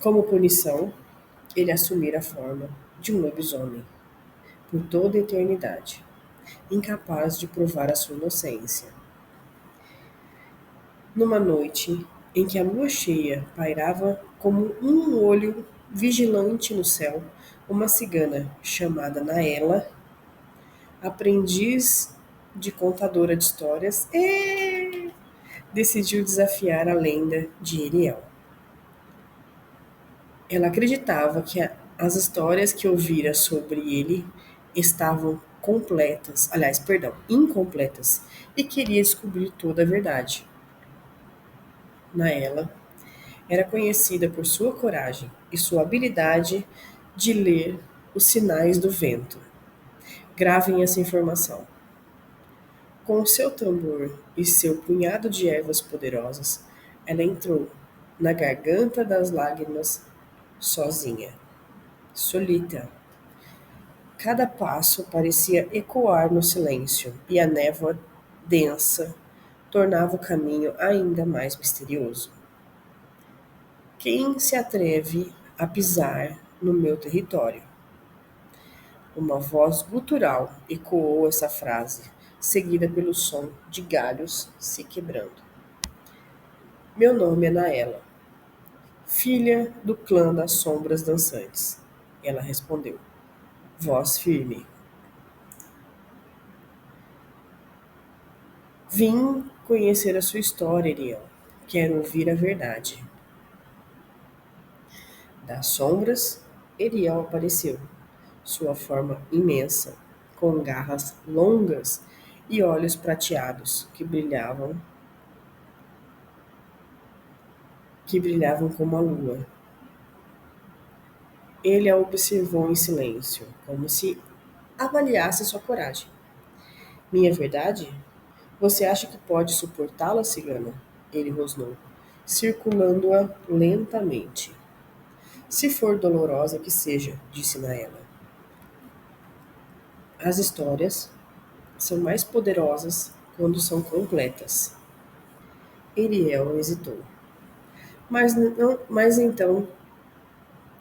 [SPEAKER 1] Como punição, ele assumira a forma de um lobisomem por toda a eternidade, incapaz de provar a sua inocência. Numa noite em que a lua cheia pairava como um olho vigilante no céu, uma cigana chamada Naela, aprendiz de contadora de histórias, decidiu desafiar a lenda de Eriel. Ela acreditava que as histórias que ouvira sobre ele estavam incompletas, e queria descobrir toda a verdade. Naela era conhecida por sua coragem e sua habilidade de ler os sinais do vento. Gravem essa informação. Com seu tambor e seu punhado de ervas poderosas, ela entrou na Garganta das Lágrimas sozinha, solita. Cada passo parecia ecoar no silêncio, e a névoa densa tornava o caminho ainda mais misterioso. Quem se atreve a pisar no meu território? Uma voz gutural ecoou essa frase, seguida pelo som de galhos se quebrando. Meu nome é Naela, filha do clã das sombras dançantes. Ela respondeu, voz firme. Vim conhecer a sua história, Eriel. Quero ouvir a verdade. Das sombras, Eriel apareceu, sua forma imensa, com garras longas e olhos prateados que brilhavam como a lua. Ele a observou em silêncio, como se avaliasse sua coragem. Minha verdade? Você acha que pode suportá-la, cigana? Ele rosnou, circulando-a lentamente. Se for dolorosa que seja, disse Naela. As histórias são mais poderosas quando são completas. Eriel hesitou. Mas então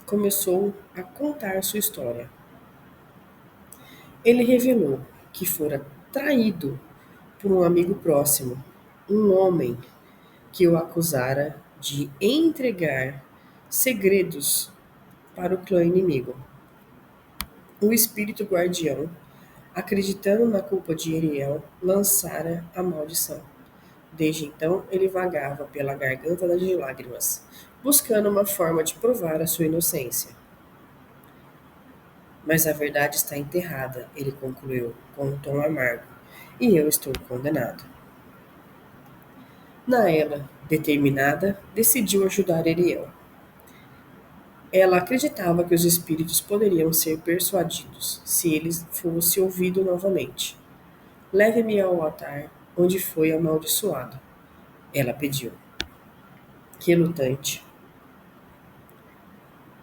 [SPEAKER 1] começou a contar sua história. Ele revelou que fora traído por um amigo próximo, um homem que o acusara de entregar segredos para o clã inimigo. O espírito guardião, acreditando na culpa de Eriel, lançara a maldição. Desde então, ele vagava pela garganta das lágrimas, buscando uma forma de provar a sua inocência. Mas a verdade está enterrada, ele concluiu com um tom amargo, e eu estou condenado. Naela, determinada, decidiu ajudar Eriel. Ela acreditava que os espíritos poderiam ser persuadidos se ele fosse ouvido novamente. Leve-me ao altar onde foi amaldiçoado, ela pediu. Relutante,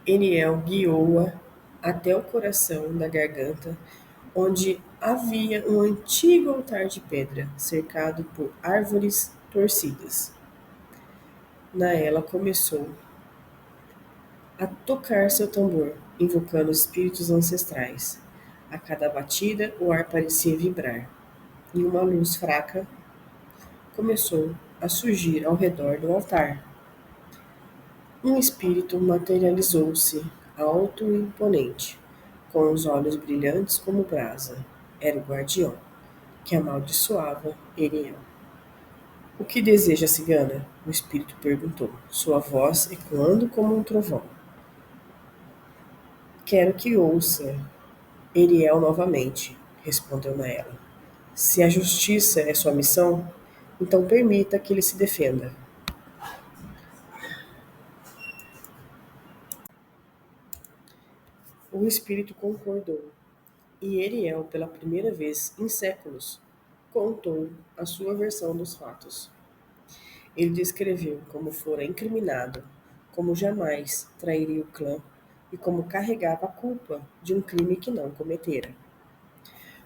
[SPEAKER 1] Eniel guiou-a até o coração da garganta, onde havia um antigo altar de pedra, cercado por árvores torcidas. Naela começou a tocar seu tambor, invocando espíritos ancestrais. A cada batida, o ar parecia vibrar, e uma luz fraca começou a surgir ao redor do altar. Um espírito materializou-se, alto e imponente, com os olhos brilhantes como brasa. Era o guardião, que amaldiçoava Eriel. O que deseja a cigana? O espírito perguntou, sua voz ecoando como um trovão. Quero que ouça Eriel novamente, respondeu Naela. Se a justiça é sua missão, então permita que ele se defenda. O espírito concordou, e Eriel, pela primeira vez em séculos, contou a sua versão dos fatos. Ele descreveu como fora incriminado, como jamais trairia o clã e como carregava a culpa de um crime que não cometera.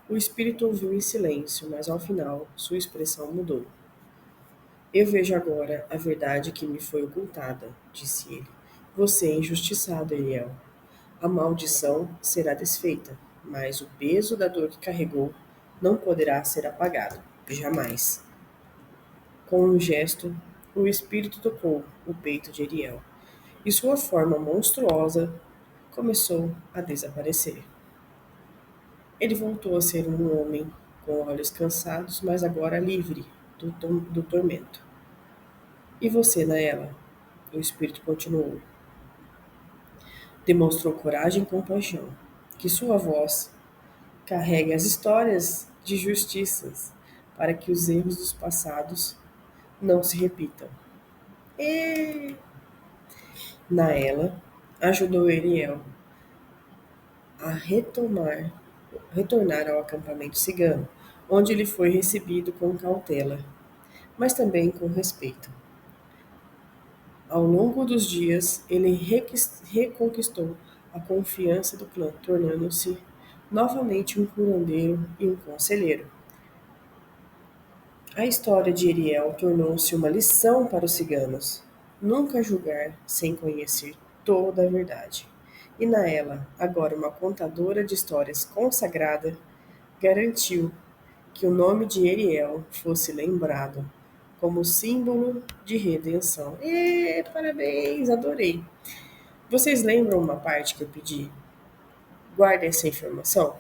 [SPEAKER 1] O espírito ouviu em silêncio, mas ao final sua expressão mudou. Eu vejo agora a verdade que me foi ocultada, disse ele. Você é injustiçado, Eliel. A maldição será desfeita, mas o peso da dor que carregou não poderá ser apagado, jamais. Com um gesto, o espírito tocou o peito de Eriel, e sua forma monstruosa começou a desaparecer. Ele voltou a ser um homem, com olhos cansados, mas agora livre do tormento. E você, Naela? O espírito continuou. Demonstrou coragem e compaixão. Que sua voz carregue as histórias de justiças para que os erros dos passados não se repitam. E Naela ajudou Eriel a retornar ao acampamento cigano, onde ele foi recebido com cautela, mas também com respeito. Ao longo dos dias, ele reconquistou a confiança do clã, tornando-se novamente um curandeiro e um conselheiro. A história de Eriel tornou-se uma lição para os ciganos. Nunca julgar sem conhecer toda a verdade. E Naela, agora uma contadora de histórias consagrada, garantiu que o nome de Eriel fosse lembrado como símbolo de redenção. E parabéns, adorei. Vocês lembram uma parte que eu pedi? Guardem essa informação.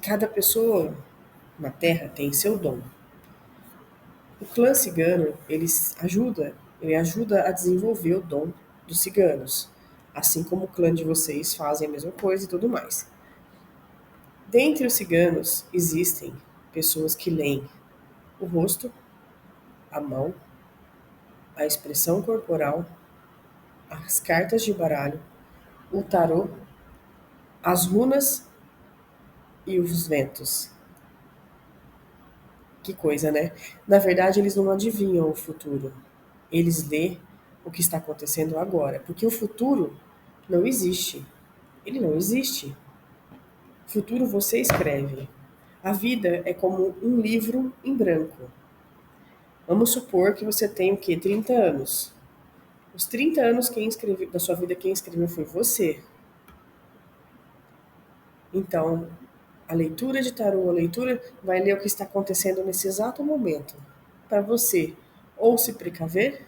[SPEAKER 1] Cada pessoa na Terra tem seu dom. O clã cigano, ele ajuda a desenvolver o dom dos ciganos, assim como o clã de vocês fazem a mesma coisa e tudo mais. Dentre os ciganos existem pessoas que leem o rosto, a mão, a expressão corporal, as cartas de baralho, o tarô, as runas e os ventos. Que coisa, né? Na verdade, eles não adivinham o futuro. Eles lêem o que está acontecendo agora, porque o futuro não existe. Ele não existe. Futuro você escreve. A vida é como um livro em branco. Vamos supor que você tem o quê? 30 anos. Os 30 anos da sua vida quem escreveu foi você. Então, a leitura de tarô, a leitura vai ler o que está acontecendo nesse exato momento. Para você ou se precaver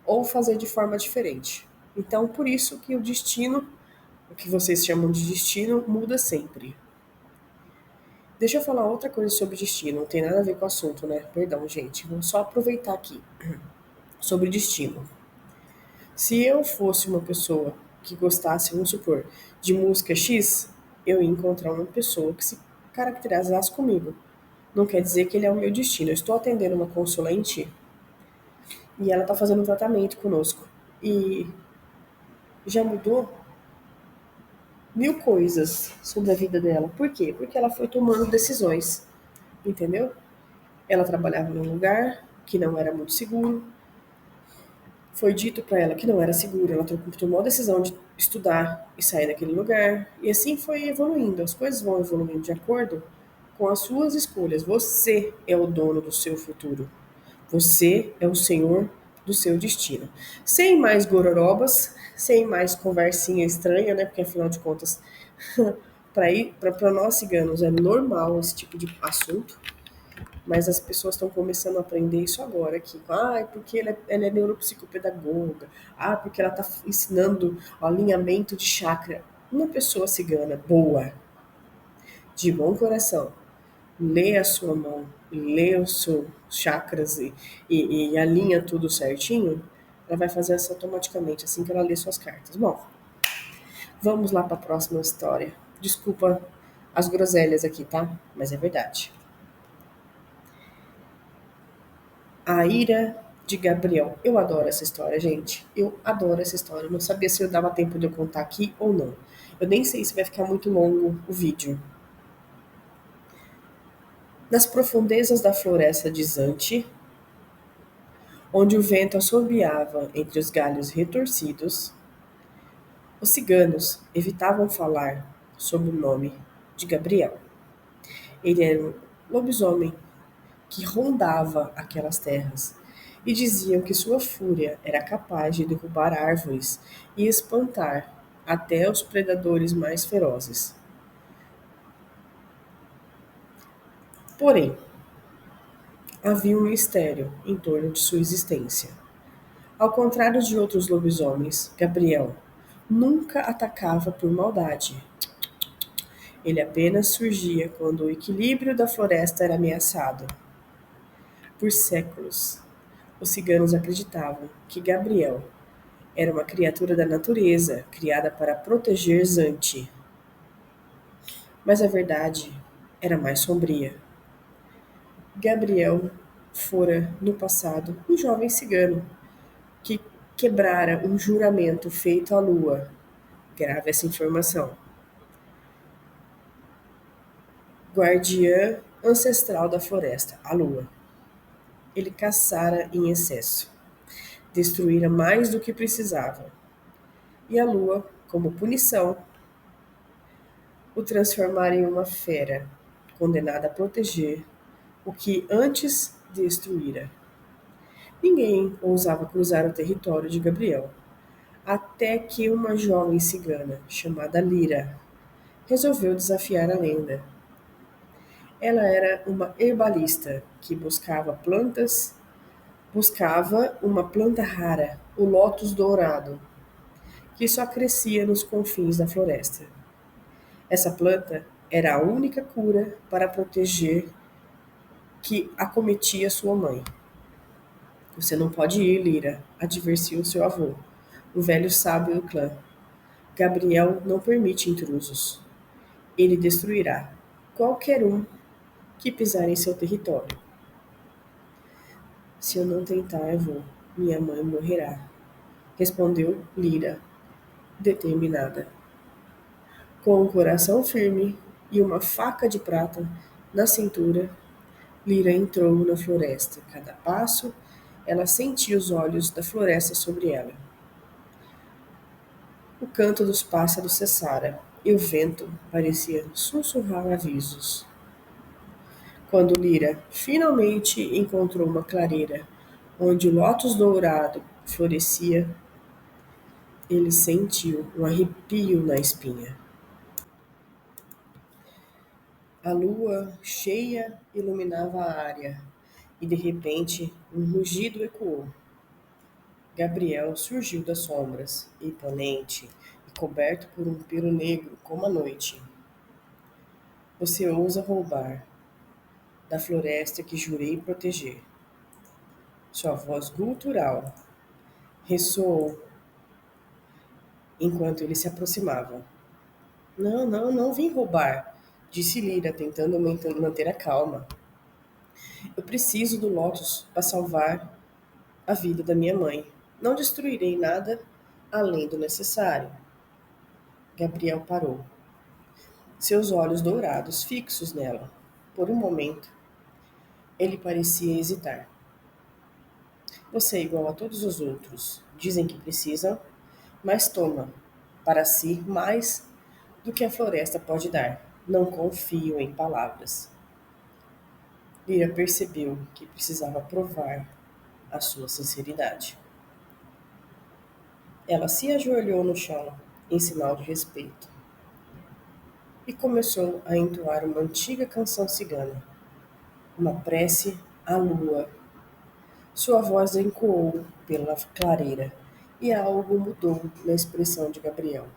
[SPEAKER 1] ou fazer de forma diferente. Então, por isso que o destino, o que vocês chamam de destino, muda sempre. Deixa eu falar outra coisa sobre destino, não tem nada a ver com o assunto, né? Perdão, gente. Vou só aproveitar aqui sobre destino. Se eu fosse uma pessoa que gostasse, vamos supor, de música X, eu ia encontrar uma pessoa que se caracterizasse comigo. Não quer dizer que ele é o meu destino. Eu estou atendendo uma consulente e ela está fazendo um tratamento conosco. E já mudou mil coisas sobre a vida dela. Por quê? Porque ela foi tomando decisões, entendeu? Ela trabalhava num lugar que não era muito seguro. Foi dito para ela que não era seguro. Ela tomou a decisão de estudar e sair daquele lugar. E assim foi evoluindo. As coisas vão evoluindo de acordo com as suas escolhas. Você é o dono do seu futuro. Você é o senhor do seu destino. Sem mais gororobas, sem mais conversinha estranha, né? Porque afinal de contas, para nós ciganos é normal esse tipo de assunto. Mas as pessoas estão começando a aprender isso agora aqui. Ah, porque ela é neuropsicopedagoga. Ah, porque ela está ensinando o alinhamento de chakra. Uma pessoa cigana boa, de bom coração, lê a sua mão, lê os seus chakras e alinha tudo certinho, ela vai fazer isso automaticamente assim que ela lê suas cartas. Bom, vamos lá para a próxima história. Desculpa as groselhas aqui, tá? Mas é verdade. A ira de Gabriel. Eu adoro essa história, gente. Eu adoro essa história. Eu não sabia se eu dava tempo de eu contar aqui ou não. Eu nem sei se vai ficar muito longo o vídeo. Nas profundezas da floresta de Zante, onde o vento assobiava entre os galhos retorcidos, os ciganos evitavam falar sob o nome de Gabriel. Ele era um lobisomem que rondava aquelas terras e diziam que sua fúria era capaz de derrubar árvores e espantar até os predadores mais ferozes. Porém, havia um mistério em torno de sua existência. Ao contrário de outros lobisomens, Gabriel nunca atacava por maldade. Ele apenas surgia quando o equilíbrio da floresta era ameaçado. Por séculos, os ciganos acreditavam que Gabriel era uma criatura da natureza, criada para proteger Zante. Mas a verdade era mais sombria. Gabriel fora, no passado, um jovem cigano que quebrara um juramento feito à lua. Grave essa informação. Guardiã ancestral da floresta, a lua. Ele caçara em excesso, destruíra mais do que precisava. E a lua, como punição, o transformara em uma fera, condenada a proteger o que antes destruíra. Ninguém ousava cruzar o território de Gabriel, até que uma jovem cigana, chamada Lira, resolveu desafiar a lenda. Ela era uma herbalista que buscava uma planta rara, o lótus dourado, que só crescia nos confins da floresta. Essa planta era a única cura para proteger que acometia sua mãe. Você não pode ir, Lira, advertiu seu avô, o velho sábio do clã. Gabriel não permite intrusos. Ele destruirá qualquer um que pisar em seu território. Se eu não tentar, eu vou. Minha mãe morrerá, respondeu Lira, determinada. Com um coração firme e uma faca de prata na cintura, Lira entrou na floresta. Cada passo, ela sentia os olhos da floresta sobre ela. O canto dos pássaros cessara, e o vento parecia sussurrar avisos. Quando Lira finalmente encontrou uma clareira onde o lótus dourado florescia, ele sentiu um arrepio na espinha. A lua cheia iluminava a área, e de repente um rugido ecoou. Gabriel surgiu das sombras, imponente e coberto por um pelo negro como a noite. Você ousa roubar da floresta que jurei proteger. Sua voz gutural ressoou enquanto ele se aproximava. Não, não, não vim roubar, disse Lira, tentando manter a calma. Eu preciso do Lotus para salvar a vida da minha mãe. Não destruirei nada além do necessário. Gabriel parou, seus olhos dourados fixos nela. Por um momento, ele parecia hesitar. Você é igual a todos os outros. Dizem que precisam, mas toma para si mais do que a floresta pode dar. Não confio em palavras. Lira percebeu que precisava provar a sua sinceridade. Ela se ajoelhou no chão, em sinal de respeito, e começou a entoar uma antiga canção cigana. uma prece à lua. Sua voz ecoou pela clareira e algo mudou na expressão de Gabriel.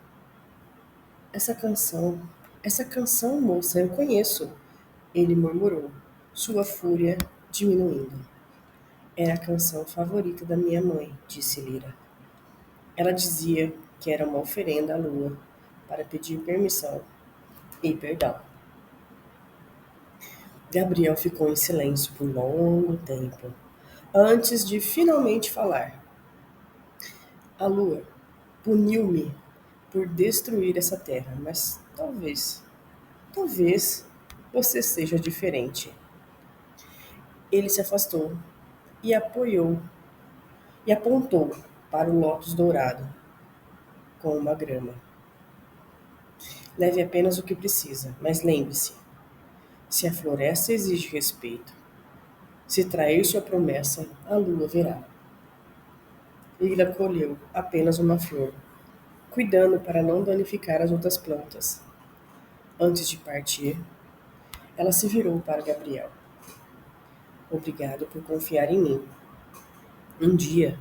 [SPEAKER 1] Essa canção, essa canção, moça, eu conheço, ele murmurou, sua fúria diminuindo. Era a canção favorita da minha mãe, disse Lira. Ela dizia que era uma oferenda à lua para pedir permissão e perdão. Gabriel ficou em silêncio por longo tempo, antes de finalmente falar. A lua puniu-me por destruir essa terra, mas talvez você seja diferente. Ele se afastou e apoiou e apontou para o lótus dourado com uma grama. Leve apenas o que precisa, mas lembre-se, se a floresta exige respeito, se trair sua promessa, a lua verá. Lila colheu apenas uma flor, cuidando para não danificar as outras plantas. Antes de partir, ela se virou para Gabriel. Obrigado por confiar em mim. Um dia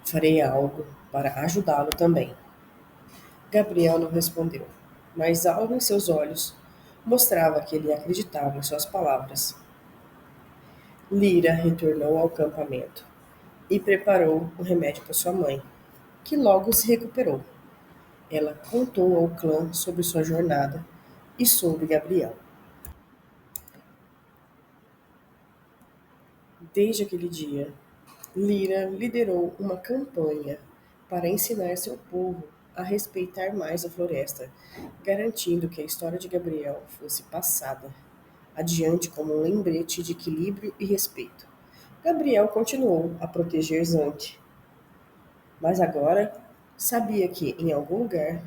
[SPEAKER 1] farei algo para ajudá-lo também. Gabriel não respondeu, mas algo em seus olhos mostrava que ele acreditava em suas palavras. Lira retornou ao acampamento e preparou o remédio para sua mãe, que logo se recuperou. Ela contou ao clã sobre sua jornada e sobre Gabriel. Desde aquele dia, Lira liderou uma campanha para ensinar seu povo a respeitar mais a floresta, garantindo que a história de Gabriel fosse passada adiante como um lembrete de equilíbrio e respeito. Gabriel continuou a proteger Zante, mas agora sabia que, em algum lugar,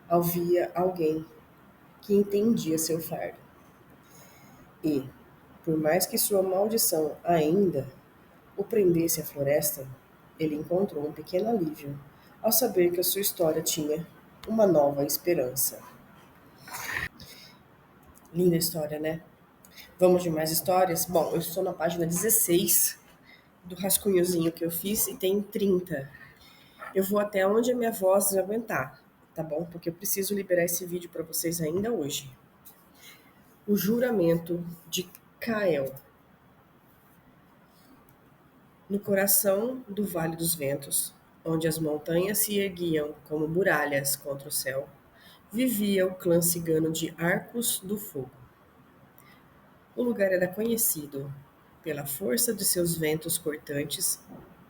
[SPEAKER 1] havia alguém que entendia seu fardo. E, por mais que sua maldição ainda o prendesse à floresta, ele encontrou um pequeno alívio ao saber que a sua história tinha uma nova esperança. Linda história, né? Vamos de mais histórias? Bom, eu estou na página 16 do rascunhozinho que eu fiz e tem 30. Eu vou até onde a minha voz aguentar, tá bom? Porque eu preciso liberar esse vídeo para vocês ainda hoje. O juramento de Cael. No coração do Vale dos Ventos, onde as montanhas se erguiam como muralhas contra o céu, vivia o clã cigano de Arcos do Fogo. O lugar era conhecido pela força de seus ventos cortantes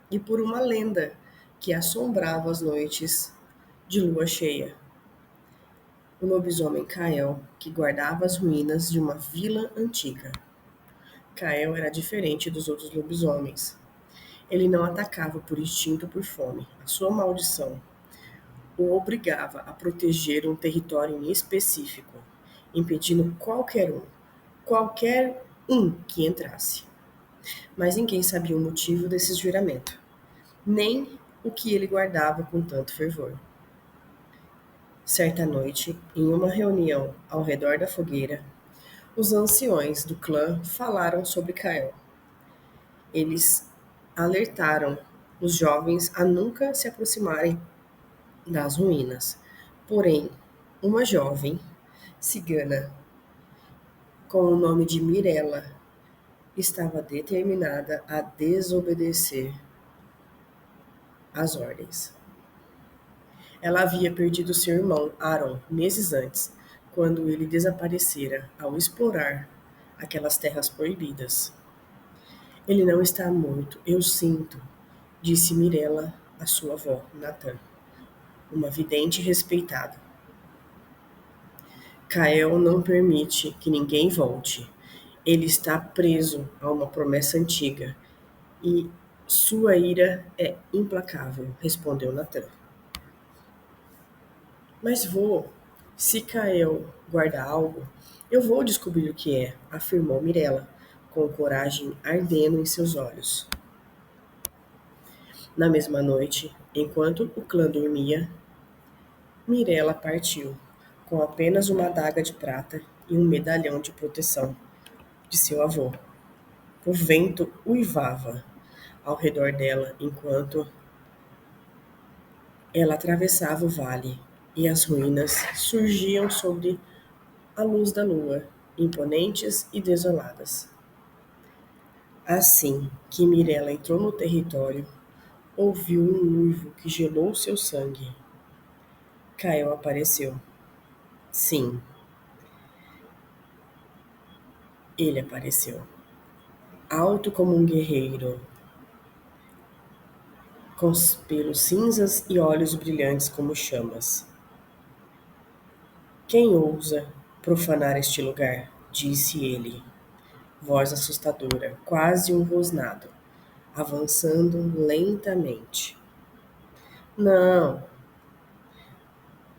[SPEAKER 1] e por uma lenda que assombrava as noites de lua cheia. O lobisomem Cael, que guardava as ruínas de uma vila antiga. Cael era diferente dos outros lobisomens. Ele não atacava por instinto ou por fome. A sua maldição o obrigava a proteger um território em específico, impedindo qualquer um que entrasse. Mas ninguém sabia o motivo desse juramento, nem o que ele guardava com tanto fervor. Certa noite, em uma reunião ao redor da fogueira, os anciões do clã falaram sobre Cael. Eles alertaram os jovens a nunca se aproximarem das ruínas. Porém, uma jovem cigana com o nome de Mirella estava determinada a desobedecer às ordens. Ela havia perdido seu irmão Aaron meses antes, quando ele desaparecera ao explorar aquelas terras proibidas. Ele não está morto, eu sinto, disse Mirella à sua avó, Nathan, uma vidente respeitada. Cael não permite que ninguém volte. Ele está preso a uma promessa antiga e sua ira é implacável, respondeu Nathan. Mas se Cael guarda algo, eu vou descobrir o que é, afirmou Mirella, com coragem ardendo em seus olhos. Na mesma noite, enquanto o clã dormia, Mirella partiu, com apenas uma adaga de prata e um medalhão de proteção de seu avô. O vento uivava ao redor dela enquanto ela atravessava o vale, e as ruínas surgiam sobre a luz da lua, imponentes e desoladas. Assim que Mirella entrou no território, ouviu um uivo que gelou seu sangue. Kael apareceu. Sim, ele apareceu. Alto como um guerreiro, com os pelos cinzas e olhos brilhantes como chamas. Quem ousa profanar este lugar? Disse ele, voz assustadora, quase um rosnado, avançando lentamente. Não,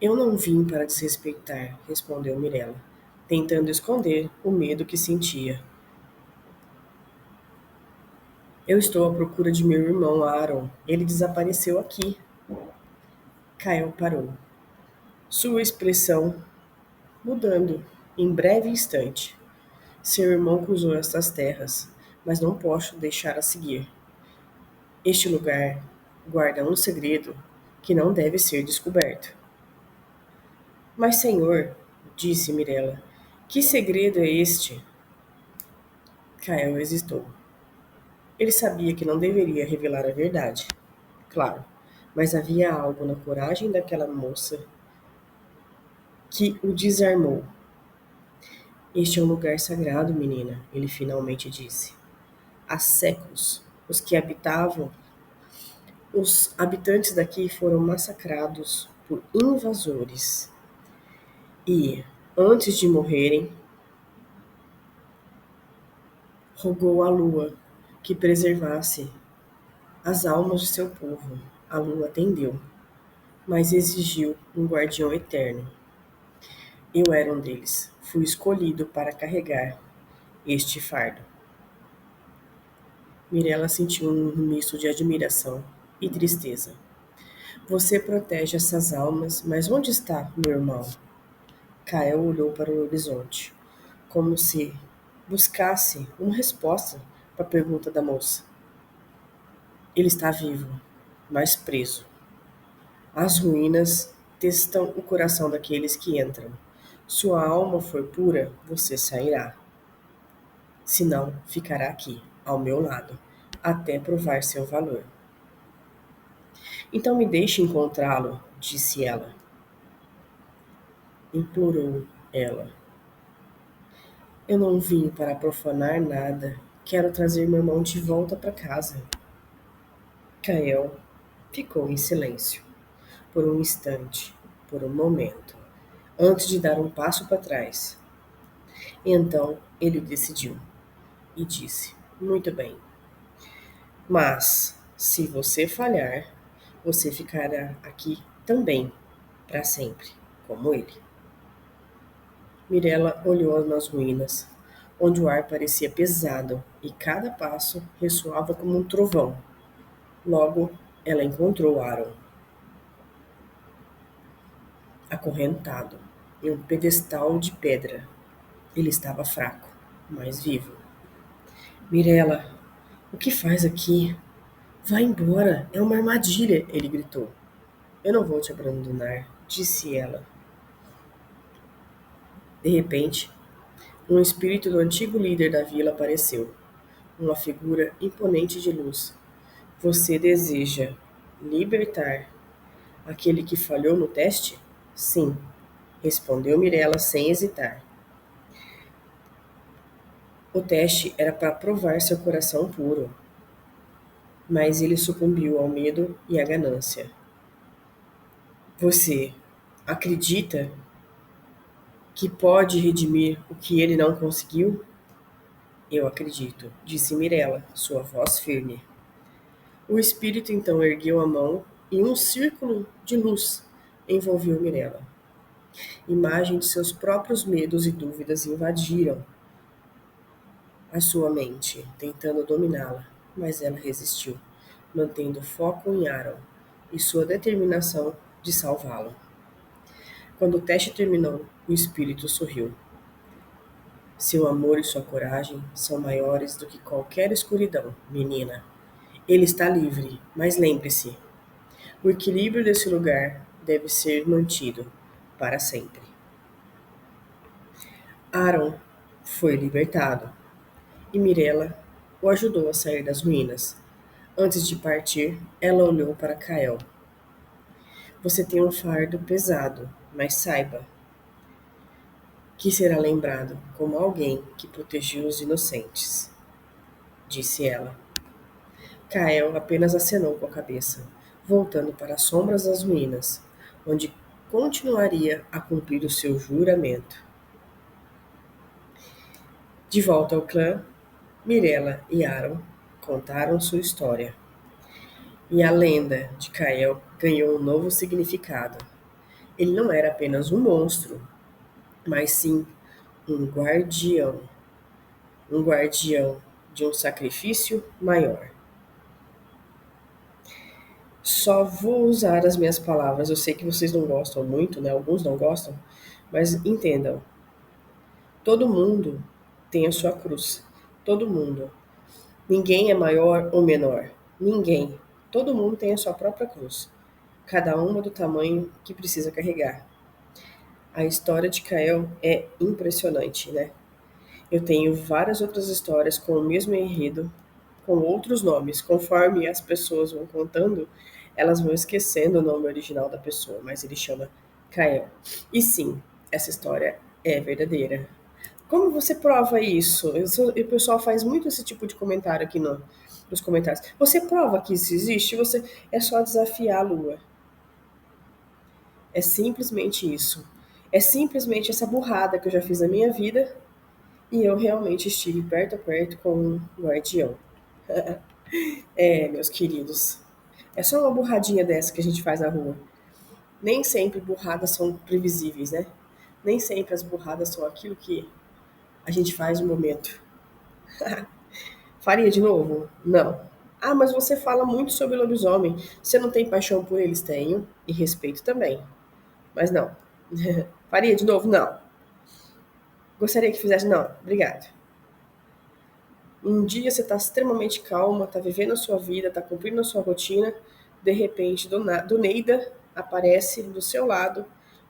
[SPEAKER 1] eu não vim para desrespeitar, respondeu Mirella, tentando esconder o medo que sentia. Eu estou à procura de meu irmão Aaron. Ele desapareceu aqui. Kael parou, sua expressão mudando em breve instante. Seu irmão cruzou estas terras, mas não posso deixá-la seguir. Este lugar guarda um segredo que não deve ser descoberto. Mas, senhor, disse Mirella, que segredo é este? Kael hesitou. Ele sabia que não deveria revelar a verdade, claro, mas havia algo na coragem daquela moça que o desarmou. Este é um lugar sagrado, menina, ele finalmente disse. Há séculos, os habitantes daqui foram massacrados por invasores. E, antes de morrerem, rogou à lua que preservasse as almas de seu povo. A lua atendeu, mas exigiu um guardião eterno. Eu era um deles. Fui escolhido para carregar este fardo. Mirella sentiu um misto de admiração e tristeza. Você protege essas almas, mas onde está meu irmão? Kael olhou para o horizonte, como se buscasse uma resposta para a pergunta da moça. Ele está vivo, mas preso. As ruínas testam o coração daqueles que entram. Sua alma for pura, você sairá. Senão, ficará aqui, ao meu lado, até provar seu valor. Então me deixe encontrá-lo, disse ela. Implorou ela. Eu não vim para profanar nada. Quero trazer meu irmão de volta para casa. Kael ficou em silêncio, por um instante, por um momento, antes de dar um passo para trás. Então ele decidiu e disse: Muito bem, mas se você falhar, você ficará aqui também, para sempre, como ele. Mirella olhou nas ruínas, onde o ar parecia pesado e cada passo ressoava como um trovão. Logo, ela encontrou Aaron, acorrentado em um pedestal de pedra. Ele estava fraco, mas vivo. Mirella, o que faz aqui? Vá embora, é uma armadilha, ele gritou. Eu não vou te abandonar, disse ela. De repente, um espírito do antigo líder da vila apareceu, uma figura imponente de luz. Você deseja libertar aquele que falhou no teste? Sim, respondeu Mirella sem hesitar. O teste era para provar seu coração puro, mas ele sucumbiu ao medo e à ganância. Você acredita que pode redimir o que ele não conseguiu? Eu acredito, disse Mirella, sua voz firme. O espírito então ergueu a mão e um círculo de luz envolveu Mirella. Imagem de seus próprios medos e dúvidas invadiram a sua mente, tentando dominá-la, mas ela resistiu, mantendo foco em Aaron e sua determinação de salvá-lo. Quando o teste terminou, o espírito sorriu. Seu amor e sua coragem são maiores do que qualquer escuridão, menina. Ele está livre, mas lembre-se, o equilíbrio desse lugar deve ser mantido para sempre. Aaron foi libertado e Mirella o ajudou a sair das ruínas. Antes de partir, ela olhou para Kael. Você tem um fardo pesado, mas saiba que será lembrado como alguém que protegeu os inocentes, disse ela. Kael apenas acenou com a cabeça, voltando para as sombras das ruínas, onde continuaria a cumprir o seu juramento. De volta ao clã, Mirella e Aaron contaram sua história. E a lenda de Kael ganhou um novo significado. Ele não era apenas um monstro, mas sim um guardião. Um guardião de um sacrifício maior. Só vou usar as minhas palavras. Eu sei que vocês não gostam muito, né? Alguns não gostam, mas entendam. Todo mundo tem a sua cruz. Todo mundo. Ninguém é maior ou menor. Ninguém. Todo mundo tem a sua própria cruz. Cada uma do tamanho que precisa carregar. A história de Kael é impressionante, né? Eu tenho várias outras histórias com o mesmo enredo, com outros nomes. Conforme as pessoas vão contando, elas vão esquecendo o nome original da pessoa, mas ele chama Kael. E sim, essa história é verdadeira. Como você prova isso? O pessoal faz muito esse tipo de comentário aqui nos comentários. Você prova que isso existe? Você é só desafiar a lua. É simplesmente isso. É simplesmente essa burrada que eu já fiz na minha vida e eu realmente estive perto a perto com um guardião. É, meus queridos. É só uma burradinha dessa que a gente faz na rua. Nem sempre burradas são previsíveis, né? Nem sempre as burradas são aquilo que a gente faz no momento. Faria de novo? Não. Ah, mas você fala muito sobre lobisomem. Você não tem paixão por eles? Tenho. E respeito também. Mas não. Faria de novo? Não. Gostaria que fizesse? Não. Obrigado. Um dia você está extremamente calma, está vivendo a sua vida, está cumprindo a sua rotina, de repente, do Neida, aparece do seu lado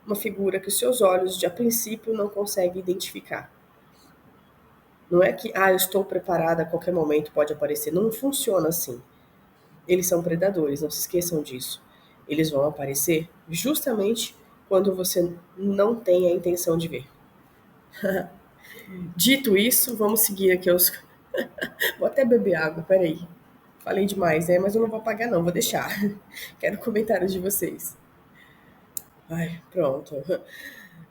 [SPEAKER 1] uma figura que os seus olhos, de a princípio, não conseguem identificar. Não é que, eu estou preparada, a qualquer momento pode aparecer. Não funciona assim. Eles são predadores, não se esqueçam disso. Eles vão aparecer justamente quando você não tem a intenção de ver. Dito isso, vamos seguir aqui os. Vou até beber água, peraí. Falei demais, né? Mas eu não vou apagar, não, vou deixar. Quero comentários de vocês. Ai, pronto.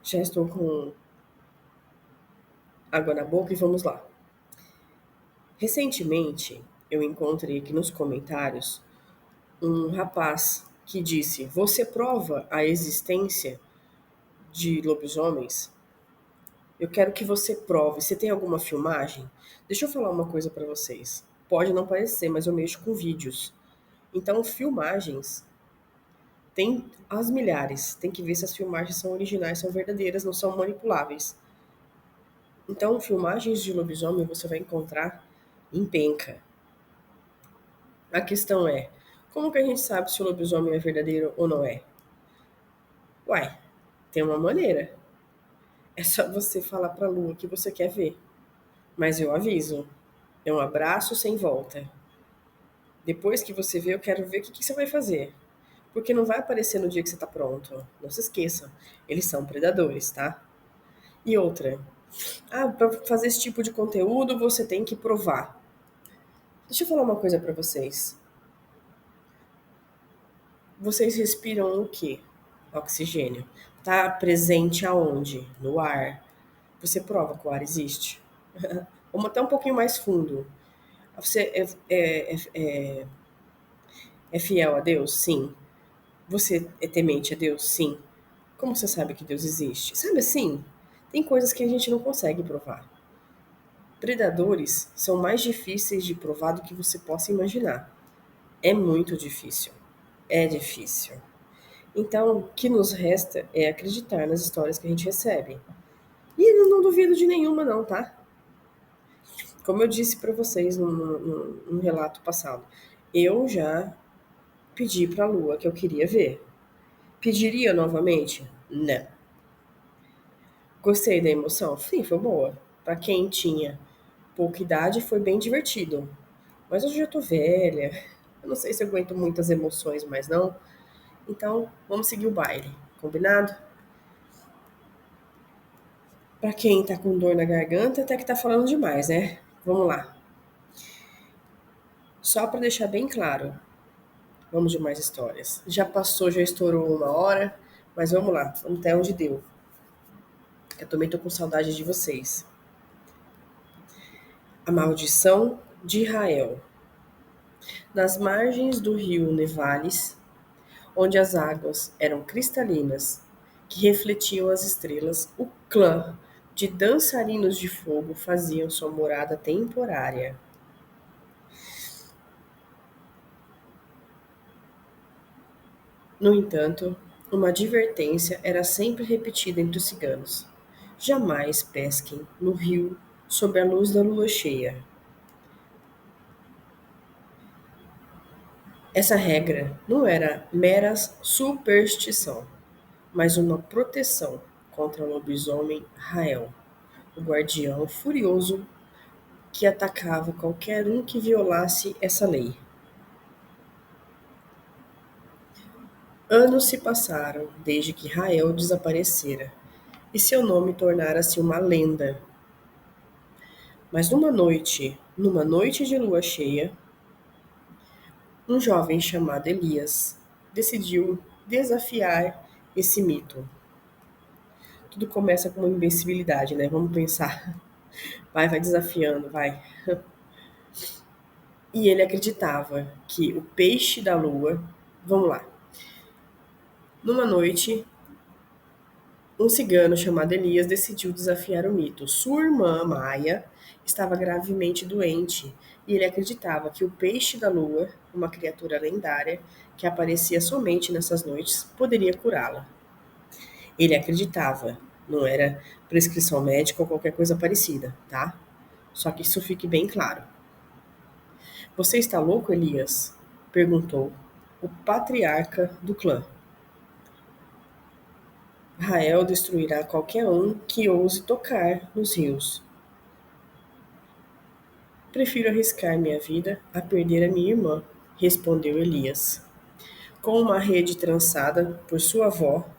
[SPEAKER 1] Já estou com água na boca e vamos lá. Recentemente, eu encontrei aqui nos comentários um rapaz que disse: Você prova a existência de lobisomens? Eu quero que você prove. Você tem alguma filmagem? Deixa eu falar uma coisa para vocês. Pode não parecer, mas eu mexo com vídeos. Então, filmagens tem as milhares. Tem que ver se as filmagens são originais, são verdadeiras, não são manipuláveis. Então, filmagens de lobisomem você vai encontrar em penca. A questão é, como que a gente sabe se o lobisomem é verdadeiro ou não é? Uai, tem uma maneira. É só você falar pra lua que você quer ver. Mas eu aviso, é um abraço sem volta. Depois que você vê, eu quero ver o que você vai fazer. Porque não vai aparecer no dia que você tá pronto. Não se esqueça, eles são predadores, tá? E outra, para fazer esse tipo de conteúdo você tem que provar. Deixa eu falar uma coisa pra vocês. Vocês respiram o quê? Oxigênio. Tá presente aonde? No ar. Você prova que o ar existe? Vamos até um pouquinho mais fundo. Você é fiel a Deus? Sim. Você é temente a Deus? Sim. Como você sabe que Deus existe? Sabe assim? Tem coisas que a gente não consegue provar. Predadores são mais difíceis de provar do que você possa imaginar. É muito difícil. É difícil. Então, o que nos resta é acreditar nas histórias que a gente recebe. E não duvido de nenhuma, não, tá? Como eu disse para vocês num relato passado, eu já pedi para a Lua que eu queria ver. Pediria novamente? Não. Gostei da emoção? Sim, foi boa. Para quem tinha pouca idade, foi bem divertido. Mas eu já tô velha. Eu não sei se eu aguento muitas emoções mais não. Então, vamos seguir o baile. Combinado? Pra quem tá com dor na garganta, até que tá falando demais, né? Vamos lá. Só para deixar bem claro, vamos de mais histórias. Já passou, já estourou 1 hora, mas vamos lá, vamos até onde deu. Eu também tô com saudade de vocês. A maldição de Israel. Nas margens do rio Nevales, onde as águas eram cristalinas, que refletiam as estrelas, o clã de dançarinos de fogo faziam sua morada temporária. No entanto, uma advertência era sempre repetida entre os ciganos: jamais pesquem no rio sob a luz da lua cheia. Essa regra não era mera superstição, mas uma proteção contra o lobisomem Rael, o guardião furioso que atacava qualquer um que violasse essa lei. Anos se passaram desde que Rael desaparecera e seu nome tornara-se uma lenda. Mas numa noite de lua cheia, um jovem chamado Elias decidiu desafiar esse mito. Tudo começa com uma imbecilidade, né? Vamos pensar. Vai desafiando, vai. E ele acreditava que o peixe da lua. Vamos lá. Numa noite, um cigano chamado Elias decidiu desafiar o mito. Sua irmã, Maia, estava gravemente doente e ele acreditava que o peixe da lua, uma criatura lendária que aparecia somente nessas noites, poderia curá-la. Ele acreditava, não era prescrição médica ou qualquer coisa parecida, tá? Só que isso fique bem claro. Você está louco, Elias? Perguntou o patriarca do clã. Rael destruirá qualquer um que ouse tocar nos rios. Prefiro arriscar minha vida a perder a minha irmã, respondeu Elias. Com uma rede trançada por sua avó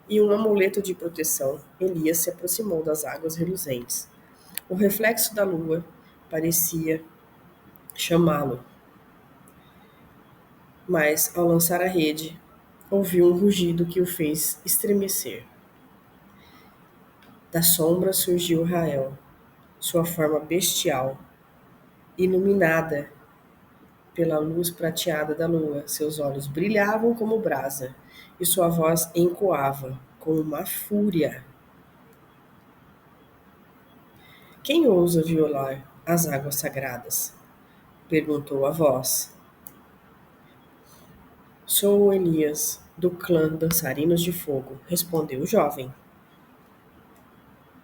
[SPEAKER 1] e um amuleto de proteção, Elias se aproximou das águas reluzentes. O reflexo da lua parecia chamá-lo, mas ao lançar a rede, ouviu um rugido que o fez estremecer. Da sombra surgiu Rael, sua forma bestial, iluminada pela luz prateada da lua. Seus olhos brilhavam como brasa e sua voz ecoava com uma fúria. Quem ousa violar as águas sagradas? Perguntou a voz. Sou Elias, do clã Dançarinos de Fogo, respondeu o jovem,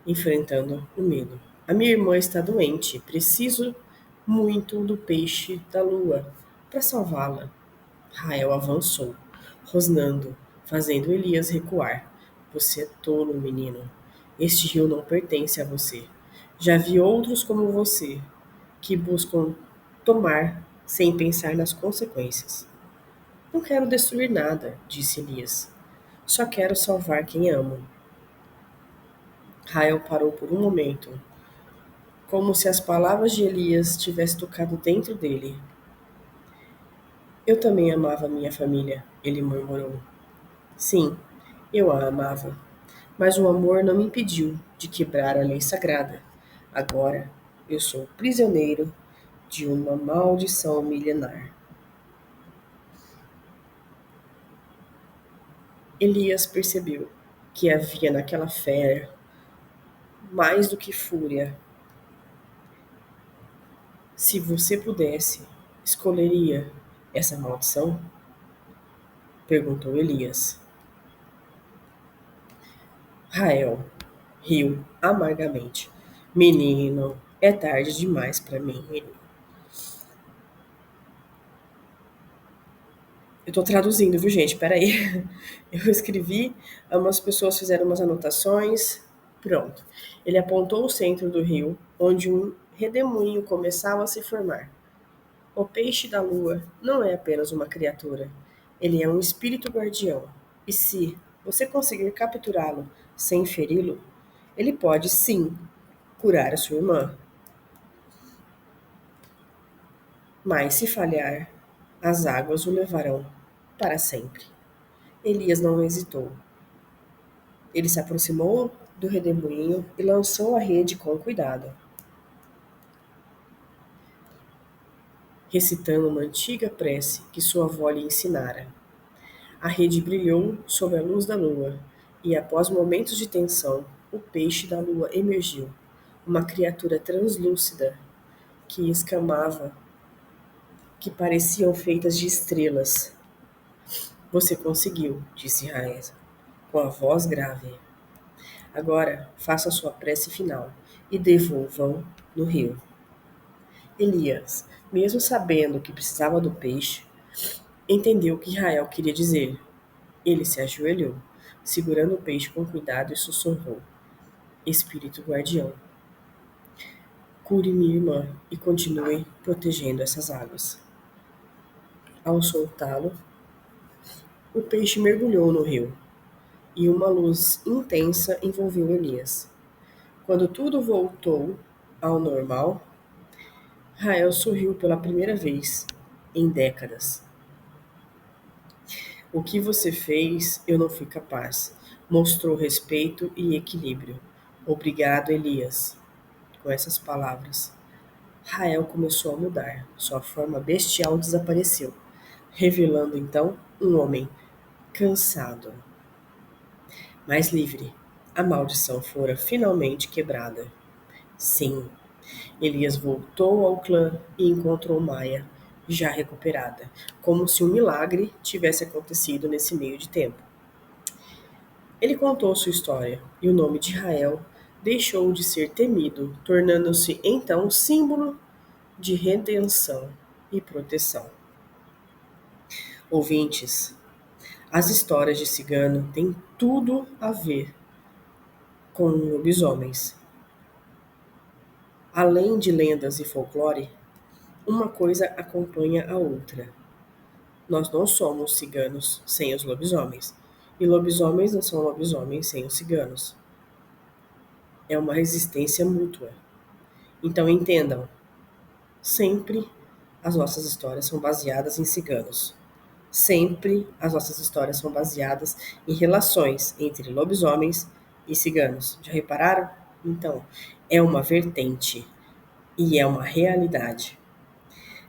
[SPEAKER 1] enfrentando o medo. A minha irmã está doente, preciso muito do peixe da lua para salvá-la. Rael avançou, rosnando, fazendo Elias recuar. Você é tolo, menino. Este rio não pertence a você. Já vi outros como você, que buscam tomar sem pensar nas consequências. Não quero destruir nada, disse Elias. Só quero salvar quem amo. Rael parou por um momento, como se as palavras de Elias tivessem tocado dentro dele. Eu também amava minha família, ele murmurou. Sim, eu a amava, mas o amor não me impediu de quebrar a lei sagrada. Agora eu sou prisioneiro de uma maldição milenar. Elias percebeu que havia naquela fera mais do que fúria. Se você pudesse, escolheria essa maldição? Perguntou Elias. Rael, Riu amargamente. Menino, é tarde demais para mim. Eu tô traduzindo, viu, gente? Peraí. Eu escrevi, algumas pessoas fizeram umas anotações. Pronto. Ele apontou o centro do rio, onde um redemoinho começava a se formar. O peixe da lua não é apenas uma criatura. Ele é um espírito guardião. E se você conseguir capturá-lo sem feri-lo, ele pode sim curar a sua irmã. Mas se falhar, as águas o levarão para sempre. Elias não hesitou. Ele se aproximou do redemoinho e lançou a rede com cuidado, recitando uma antiga prece que sua avó lhe ensinara. A rede brilhou sob a luz da lua, e após momentos de tensão, o peixe da lua emergiu, uma criatura translúcida que escamava, que pareciam feitas de estrelas. Você conseguiu, disse Raesa, com a voz grave. Agora faça sua prece final e devolvam no rio. Elias, mesmo sabendo que precisava do peixe, entendeu o que Israel queria dizer. Ele se ajoelhou, segurando o peixe com cuidado e sussurrou: Espírito guardião, cure minha irmã e continue protegendo essas águas. Ao soltá-lo, o peixe mergulhou no rio e uma luz intensa envolveu Elias. Quando tudo voltou ao normal, Rael sorriu pela primeira vez em décadas. O que você fez, eu não fui capaz. Mostrou respeito e equilíbrio. Obrigado, Elias. Com essas palavras, Rael começou a mudar. Sua forma bestial desapareceu, revelando então um homem cansado, mas livre. A maldição fora finalmente quebrada. Sim, Elias voltou ao clã e encontrou Maia, já recuperada, como se um milagre tivesse acontecido nesse meio de tempo. Ele contou sua história, e o nome de Israel deixou de ser temido, tornando-se então símbolo de redenção e proteção. Ouvintes, as histórias de cigano têm tudo a ver com lobisomens. Além de lendas e folclore, uma coisa acompanha a outra. Nós não somos ciganos sem os lobisomens, e lobisomens não são lobisomens sem os ciganos. É uma resistência mútua. Então entendam, sempre as nossas histórias são baseadas em ciganos. Sempre as nossas histórias são baseadas em relações entre lobisomens e ciganos. Já repararam? Então, é uma vertente e é uma realidade.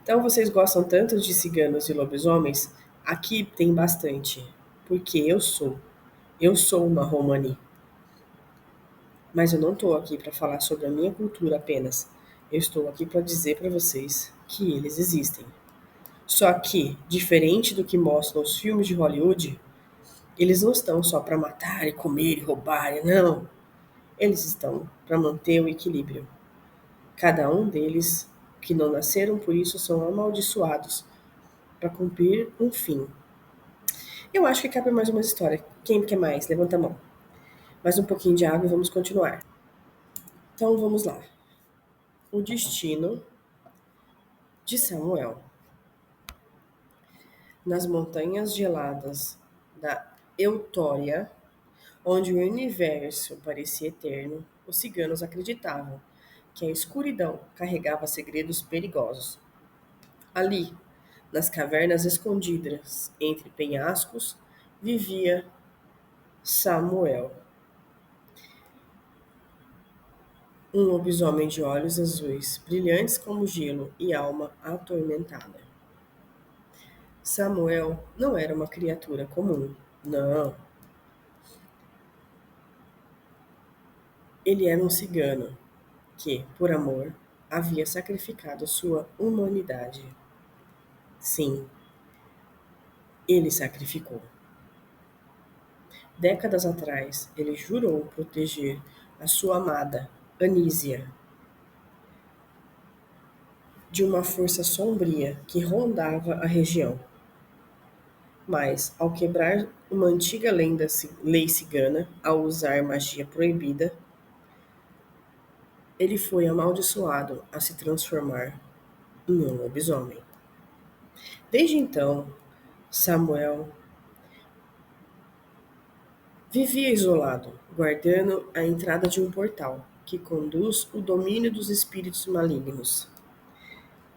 [SPEAKER 1] Então, vocês gostam tanto de ciganos e lobisomens? Aqui tem bastante, porque eu sou uma romani. Mas eu não estou aqui para falar sobre a minha cultura apenas. Eu estou aqui para dizer para vocês que eles existem. Só que, diferente do que mostram os filmes de Hollywood, eles não estão só para matar e comer e roubar, não. Eles estão para manter o equilíbrio. Cada um deles, que não nasceram por isso, são amaldiçoados para cumprir um fim. Eu acho que cabe mais uma história. Quem quer mais? Levanta a mão. Mais um pouquinho de água e vamos continuar. Então vamos lá. O destino de Samuel. Nas montanhas geladas da Eutória, onde o universo parecia eterno, os ciganos acreditavam que a escuridão carregava segredos perigosos. Ali, nas cavernas escondidas entre penhascos, vivia Samuel, um lobisomem de olhos azuis, brilhantes como gelo e alma atormentada. Samuel não era uma criatura comum. Não, ele era um cigano que, por amor, havia sacrificado sua humanidade. Sim, ele sacrificou. Décadas atrás, ele jurou proteger a sua amada, Anísia, de uma força sombria que rondava a região. Mas, ao quebrar uma antiga lei cigana, ao usar magia proibida, ele foi amaldiçoado a se transformar em um lobisomem. Desde então, Samuel vivia isolado, guardando a entrada de um portal que conduz o domínio dos espíritos malignos.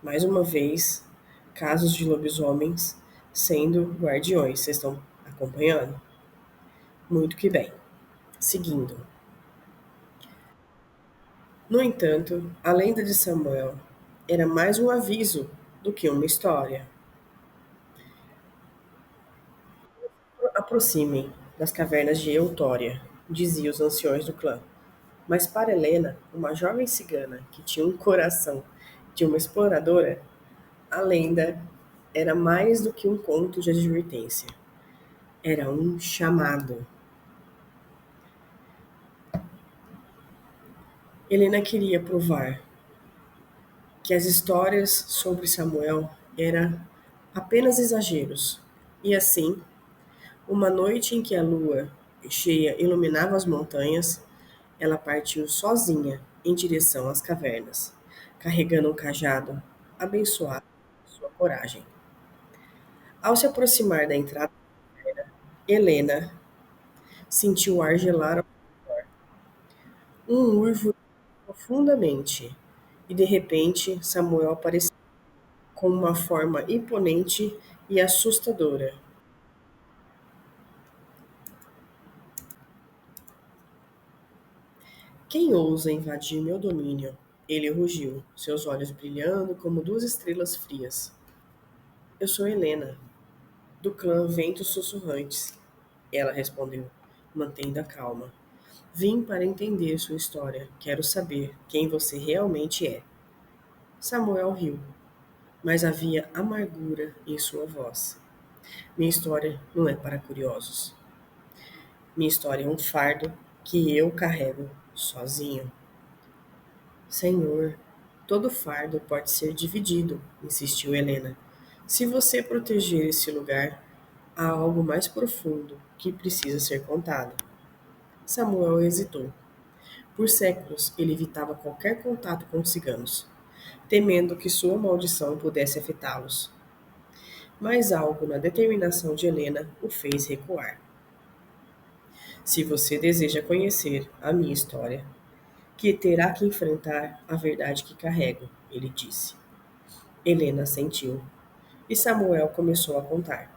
[SPEAKER 1] Mais uma vez, casos de lobisomens sendo guardiões. Vocês estão acompanhando? Muito que bem. Seguindo. No entanto, a lenda de Samuel era mais um aviso do que uma história. Aproximem das cavernas de Eutória, diziam os anciões do clã. Mas para Helena, uma jovem cigana que tinha um coração de uma exploradora, a lenda era mais do que um conto de advertência. Era um chamado. Helena queria provar que as histórias sobre Samuel eram apenas exageros. E assim, uma noite em que a lua cheia iluminava as montanhas, ela partiu sozinha em direção às cavernas, carregando um cajado abençoado por sua coragem. Ao se aproximar da entrada, Helena sentiu o ar gelar um uivo profundamente, e de repente Samuel apareceu com uma forma imponente e assustadora. Quem ousa invadir meu domínio? Ele rugiu, seus olhos brilhando como duas estrelas frias. Eu sou Helena, do clã Ventos Sussurrantes. Ela respondeu, mantendo a calma. Vim para entender sua história. Quero saber quem você realmente é. Samuel riu, mas havia amargura em sua voz. Minha história não é para curiosos. Minha história é um fardo que eu carrego sozinho. Senhor, todo fardo pode ser dividido, insistiu Helena. Se você proteger esse lugar, há algo mais profundo que precisa ser contado. Samuel hesitou. Por séculos, ele evitava qualquer contato com os ciganos, temendo que sua maldição pudesse afetá-los. Mas algo na determinação de Helena o fez recuar. Se você deseja conhecer a minha história, que terá que enfrentar a verdade que carrego, ele disse. Helena assentiu, e Samuel começou a contar.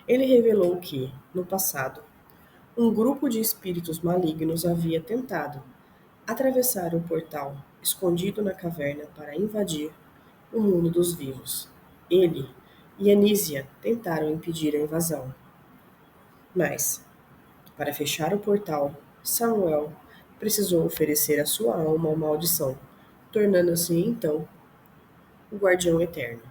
[SPEAKER 1] Ele revelou que, no passado, um grupo de espíritos malignos havia tentado atravessar o portal escondido na caverna para invadir o mundo dos vivos. Ele e Anísia tentaram impedir a invasão. Mas, para fechar o portal, Samuel precisou oferecer a sua alma à maldição, tornando-se então o guardião eterno.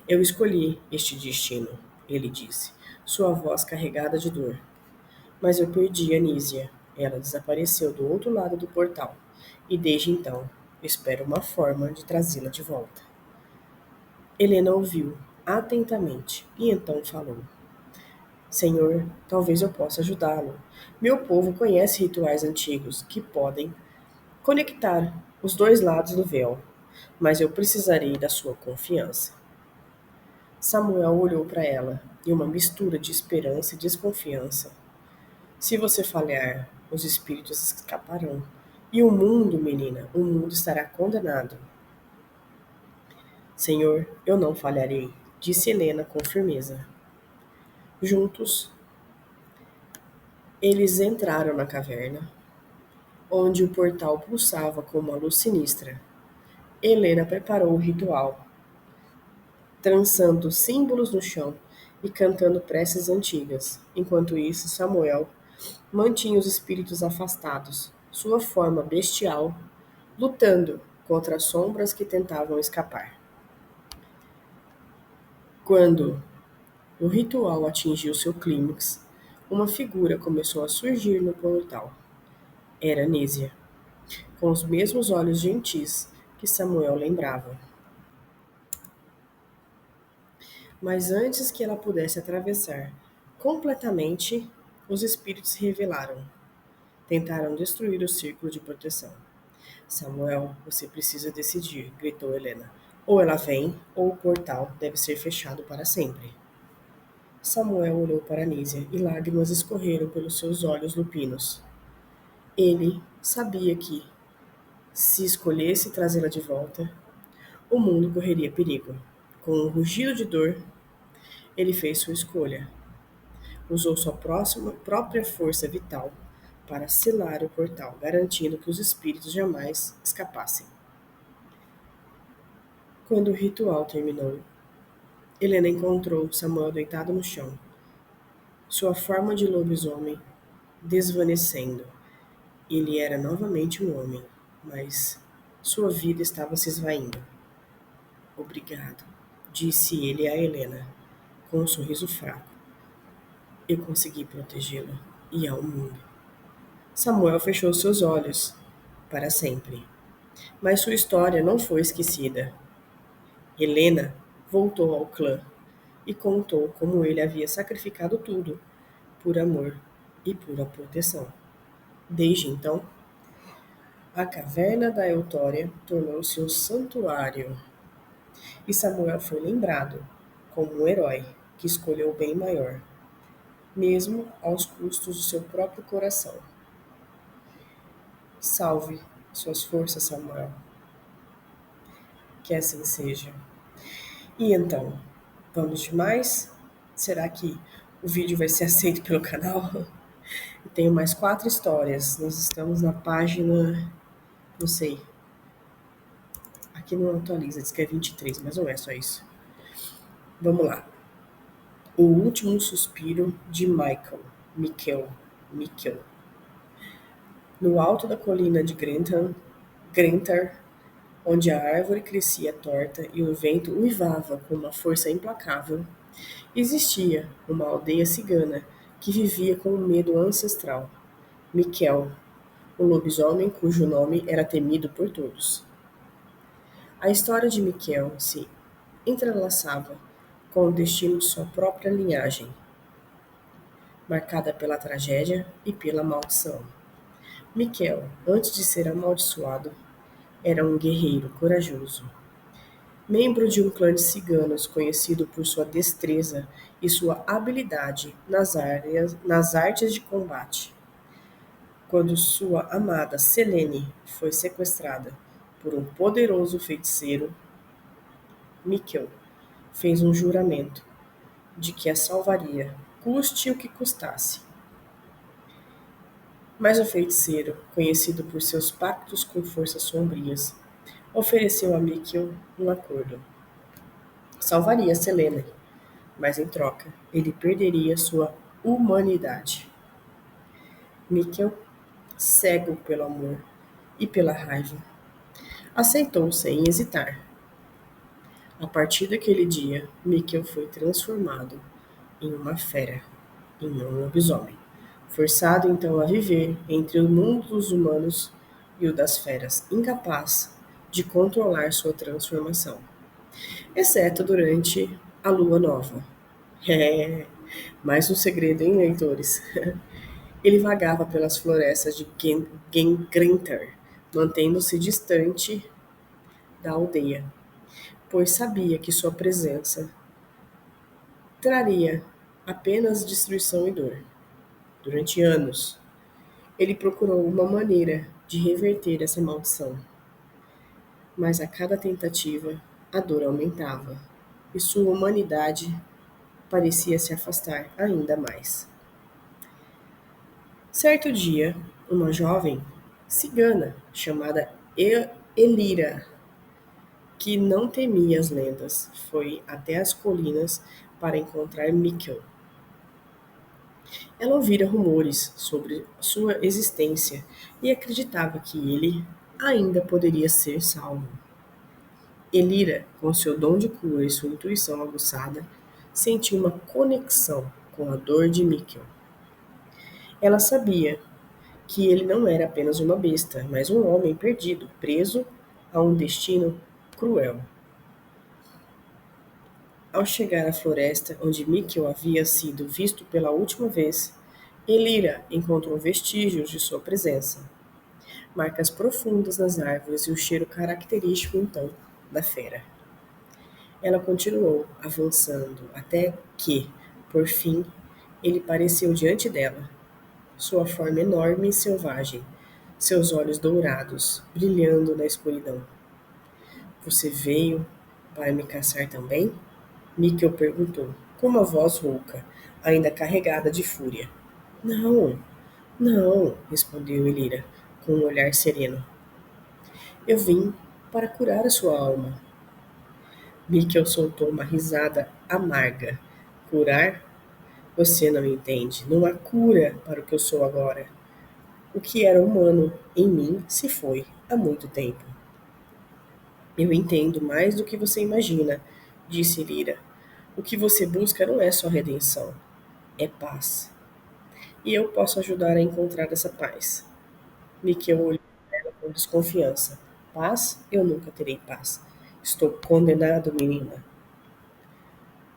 [SPEAKER 1] Eu escolhi este destino, ele disse, sua voz carregada de dor. Mas eu perdi Anísia. Ela desapareceu do outro lado do portal, e desde então espero uma forma de trazê-la de volta. Helena ouviu atentamente e então falou: Senhor, talvez eu possa ajudá-lo. Meu povo conhece rituais antigos que podem conectar os dois lados do véu, mas eu precisarei da sua confiança. Samuel olhou para ela, e uma mistura de esperança e desconfiança. Se você falhar, os espíritos escaparão. E o mundo, menina, o mundo estará condenado. Senhor, eu não falharei, disse Helena com firmeza. Juntos, eles entraram na caverna, onde o portal pulsava com uma luz sinistra. Helena preparou o ritual, trançando símbolos no chão e cantando preces antigas. Enquanto isso, Samuel mantinha os espíritos afastados, sua forma bestial, lutando contra as sombras que tentavam escapar. Quando o ritual atingiu seu clímax, uma figura começou a surgir no portal. Era Nísia, com os mesmos olhos gentis que Samuel lembrava. Mas antes que ela pudesse atravessar completamente, os espíritos se revelaram. Tentaram destruir o círculo de proteção. Samuel, você precisa decidir, gritou Helena. Ou ela vem, ou o portal deve ser fechado para sempre. Samuel olhou para Nísia e lágrimas escorreram pelos seus olhos lupinos. Ele sabia que, se escolhesse trazê-la de volta, o mundo correria perigo. Com um rugido de dor, ele fez sua escolha. Usou sua própria força vital para selar o portal, garantindo que os espíritos jamais escapassem. Quando o ritual terminou, Helena encontrou Samuel deitado no chão, sua forma de lobisomem desvanecendo. Ele era novamente um homem, mas sua vida estava se esvaindo. Obrigado, disse ele a Helena, com um sorriso fraco. Eu consegui protegê-la e ao mundo. Samuel fechou seus olhos para sempre, mas sua história não foi esquecida. Helena voltou ao clã e contou como ele havia sacrificado tudo por amor e pura proteção. Desde então, a caverna da Eutória tornou-se um santuário e Samuel foi lembrado como um herói que escolheu o bem maior, mesmo aos custos do seu próprio coração. Salve suas forças, Samuel. Que assim seja. E então, vamos de mais? Será que o vídeo vai ser aceito pelo canal? Eu tenho mais 4 histórias. Nós estamos na página, não sei, aqui não atualiza, diz que é 23, mas não é só isso. Vamos lá. O último suspiro de Mikkel. No alto da colina de Grentar, onde a árvore crescia torta e o vento uivava com uma força implacável, existia uma aldeia cigana que vivia com um medo ancestral. Mikkel, o lobisomem cujo nome era temido por todos. A história de Mikkel se entrelaçava com o destino de sua própria linhagem, marcada pela tragédia e pela maldição. Mikkel, antes de ser amaldiçoado, era um guerreiro corajoso, membro de um clã de ciganos conhecido por sua destreza e sua habilidade nas artes de combate. Quando sua amada Selene foi sequestrada por um poderoso feiticeiro, Mikkel fez um juramento de que a salvaria, custe o que custasse. Mas o feiticeiro, conhecido por seus pactos com forças sombrias, ofereceu a Mikkel um acordo. Salvaria Selene, mas em troca ele perderia sua humanidade. Mikkel, cego pelo amor e pela raiva, aceitou sem hesitar. A partir daquele dia, Mikkel foi transformado em uma fera, em um lobisomem, forçado então a viver entre o mundo dos humanos e o das feras, incapaz de controlar sua transformação, exceto durante a lua nova. É, mais um segredo, hein, leitores? Ele vagava pelas florestas de Gengrinter, mantendo-se distante da aldeia, pois sabia que sua presença traria apenas destruição e dor. Durante anos, ele procurou uma maneira de reverter essa maldição, mas a cada tentativa, a dor aumentava e sua humanidade parecia se afastar ainda mais. Certo dia, uma jovem cigana chamada Elira, que não temia as lendas, foi até as colinas para encontrar Mikkel. Ela ouvira rumores sobre sua existência e acreditava que ele ainda poderia ser salvo. Elira, com seu dom de cura e sua intuição aguçada, sentiu uma conexão com a dor de Mikkel. Ela sabia que ele não era apenas uma besta, mas um homem perdido, preso a um destino cruel. Ao chegar à floresta onde Mikkel havia sido visto pela última vez, Elira encontrou vestígios de sua presença, marcas profundas nas árvores e o cheiro característico então da fera. Ela continuou avançando até que, por fim, ele apareceu diante dela, sua forma enorme e selvagem, seus olhos dourados, brilhando na escuridão. Você veio para me caçar também? Mikkel perguntou, com uma voz rouca, ainda carregada de fúria. Não, não, respondeu Elira, com um olhar sereno. Eu vim para curar a sua alma. Mikkel soltou uma risada amarga. Curar? Você não entende. Não há cura para o que eu sou agora. O que era humano em mim se foi há muito tempo. Eu entendo mais do que você imagina, disse Lira. O que você busca não é só redenção, é paz. E eu posso ajudar a encontrar essa paz. Mikkel olhou para ela com desconfiança. Paz? Eu nunca terei paz. Estou condenado, menina.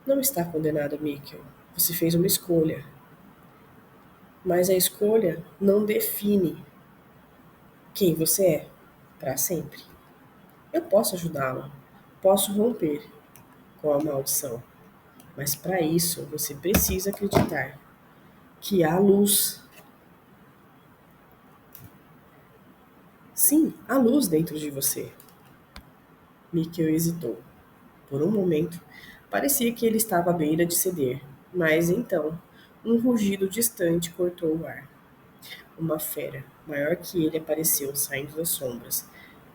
[SPEAKER 1] Não está condenado, Mikkel. Você fez uma escolha. Mas a escolha não define quem você é para sempre. Eu posso ajudá-la. Posso romper com a maldição. Mas para isso você precisa acreditar que há luz. Sim, há luz dentro de você. Mikkel hesitou. Por um momento, parecia que ele estava à beira de ceder, mas então, um rugido distante cortou o ar. Uma fera, maior que ele, apareceu, saindo das sombras.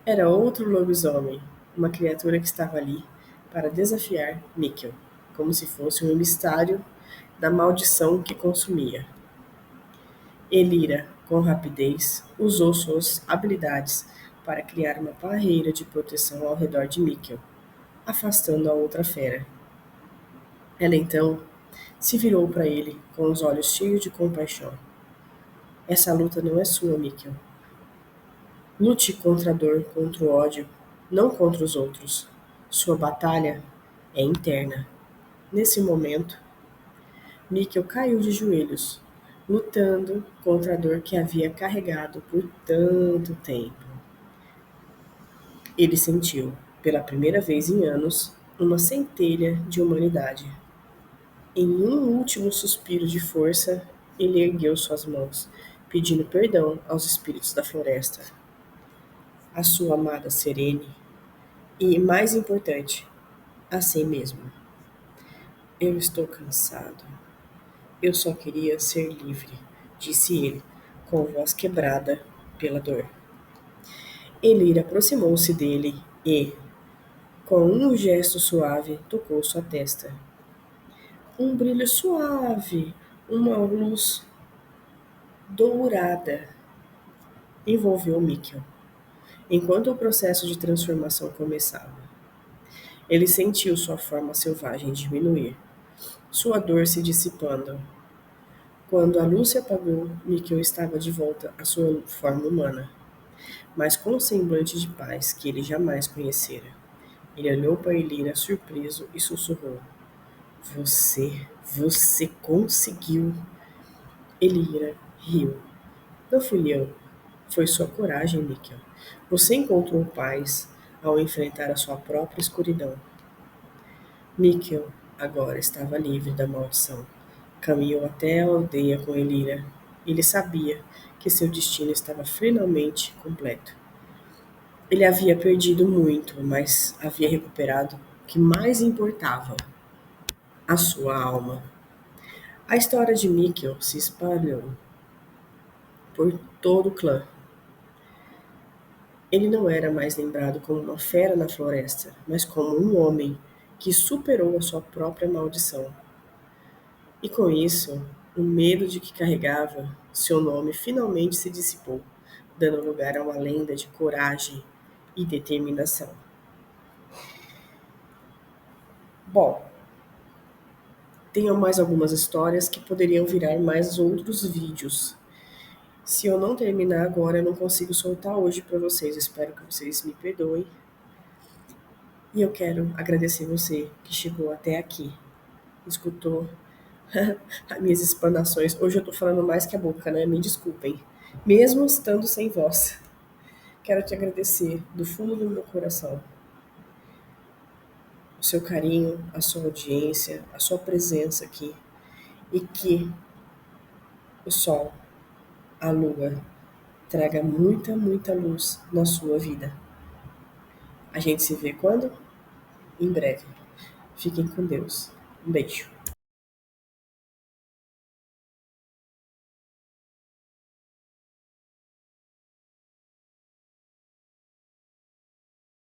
[SPEAKER 1] Era outro lobisomem, uma criatura que estava ali para desafiar Mikkel, como se fosse um emissário da maldição que consumia. Elira, com rapidez, usou suas habilidades para criar uma barreira de proteção ao redor de Mikkel, afastando a outra fera. Ela então se virou para ele com os olhos cheios de compaixão. Essa luta não é sua, Mikkel. Lute contra a dor, contra o ódio, não contra os outros. Sua batalha é interna. Nesse momento, Mikkel caiu de joelhos, lutando contra a dor que havia carregado por tanto tempo. Ele sentiu, pela primeira vez em anos, uma centelha de humanidade. Em um último suspiro de força, ele ergueu suas mãos, pedindo perdão aos espíritos da floresta, à sua amada Serene e, mais importante, a si mesmo. Eu estou cansado. Eu só queria ser livre, disse ele, com voz quebrada pela dor. Elira aproximou-se dele e, com um gesto suave, tocou sua testa. Um brilho suave, uma luz dourada envolveu Mikkel, enquanto o processo de transformação começava. Ele sentiu sua forma selvagem diminuir, sua dor se dissipando. Quando a luz se apagou, Mikkel estava de volta à sua forma humana, mas com um semblante de paz que ele jamais conhecera. Ele olhou para Elira surpreso e sussurrou: Você conseguiu! Elira riu. Não fui eu. Foi sua coragem, Mikkel. Você encontrou paz ao enfrentar a sua própria escuridão. Mikkel agora estava livre da maldição. Caminhou até a aldeia com Elira. Ele sabia que seu destino estava finalmente completo. Ele havia perdido muito, mas havia recuperado o que mais importava, a sua alma. A história de Mikkel se espalhou por todo o clã. Ele não era mais lembrado como uma fera na floresta, mas como um homem que superou a sua própria maldição. E com isso, o medo de que carregava, seu nome finalmente se dissipou, dando lugar a uma lenda de coragem e determinação. Bom, tenho mais algumas histórias que poderiam virar mais outros vídeos. Se eu não terminar agora, eu não consigo soltar hoje para vocês. Eu espero que vocês me perdoem. E eu quero agradecer você que chegou até aqui, escutou as minhas explanações. Hoje eu tô falando mais que a boca, né? Me desculpem. Mesmo estando sem voz. Quero te agradecer do fundo do meu coração o seu carinho, a sua audiência, a sua presença aqui. E que o sol, a lua, traga muita, muita luz na sua vida. A gente se vê quando? Em breve. Fiquem com Deus. Um beijo.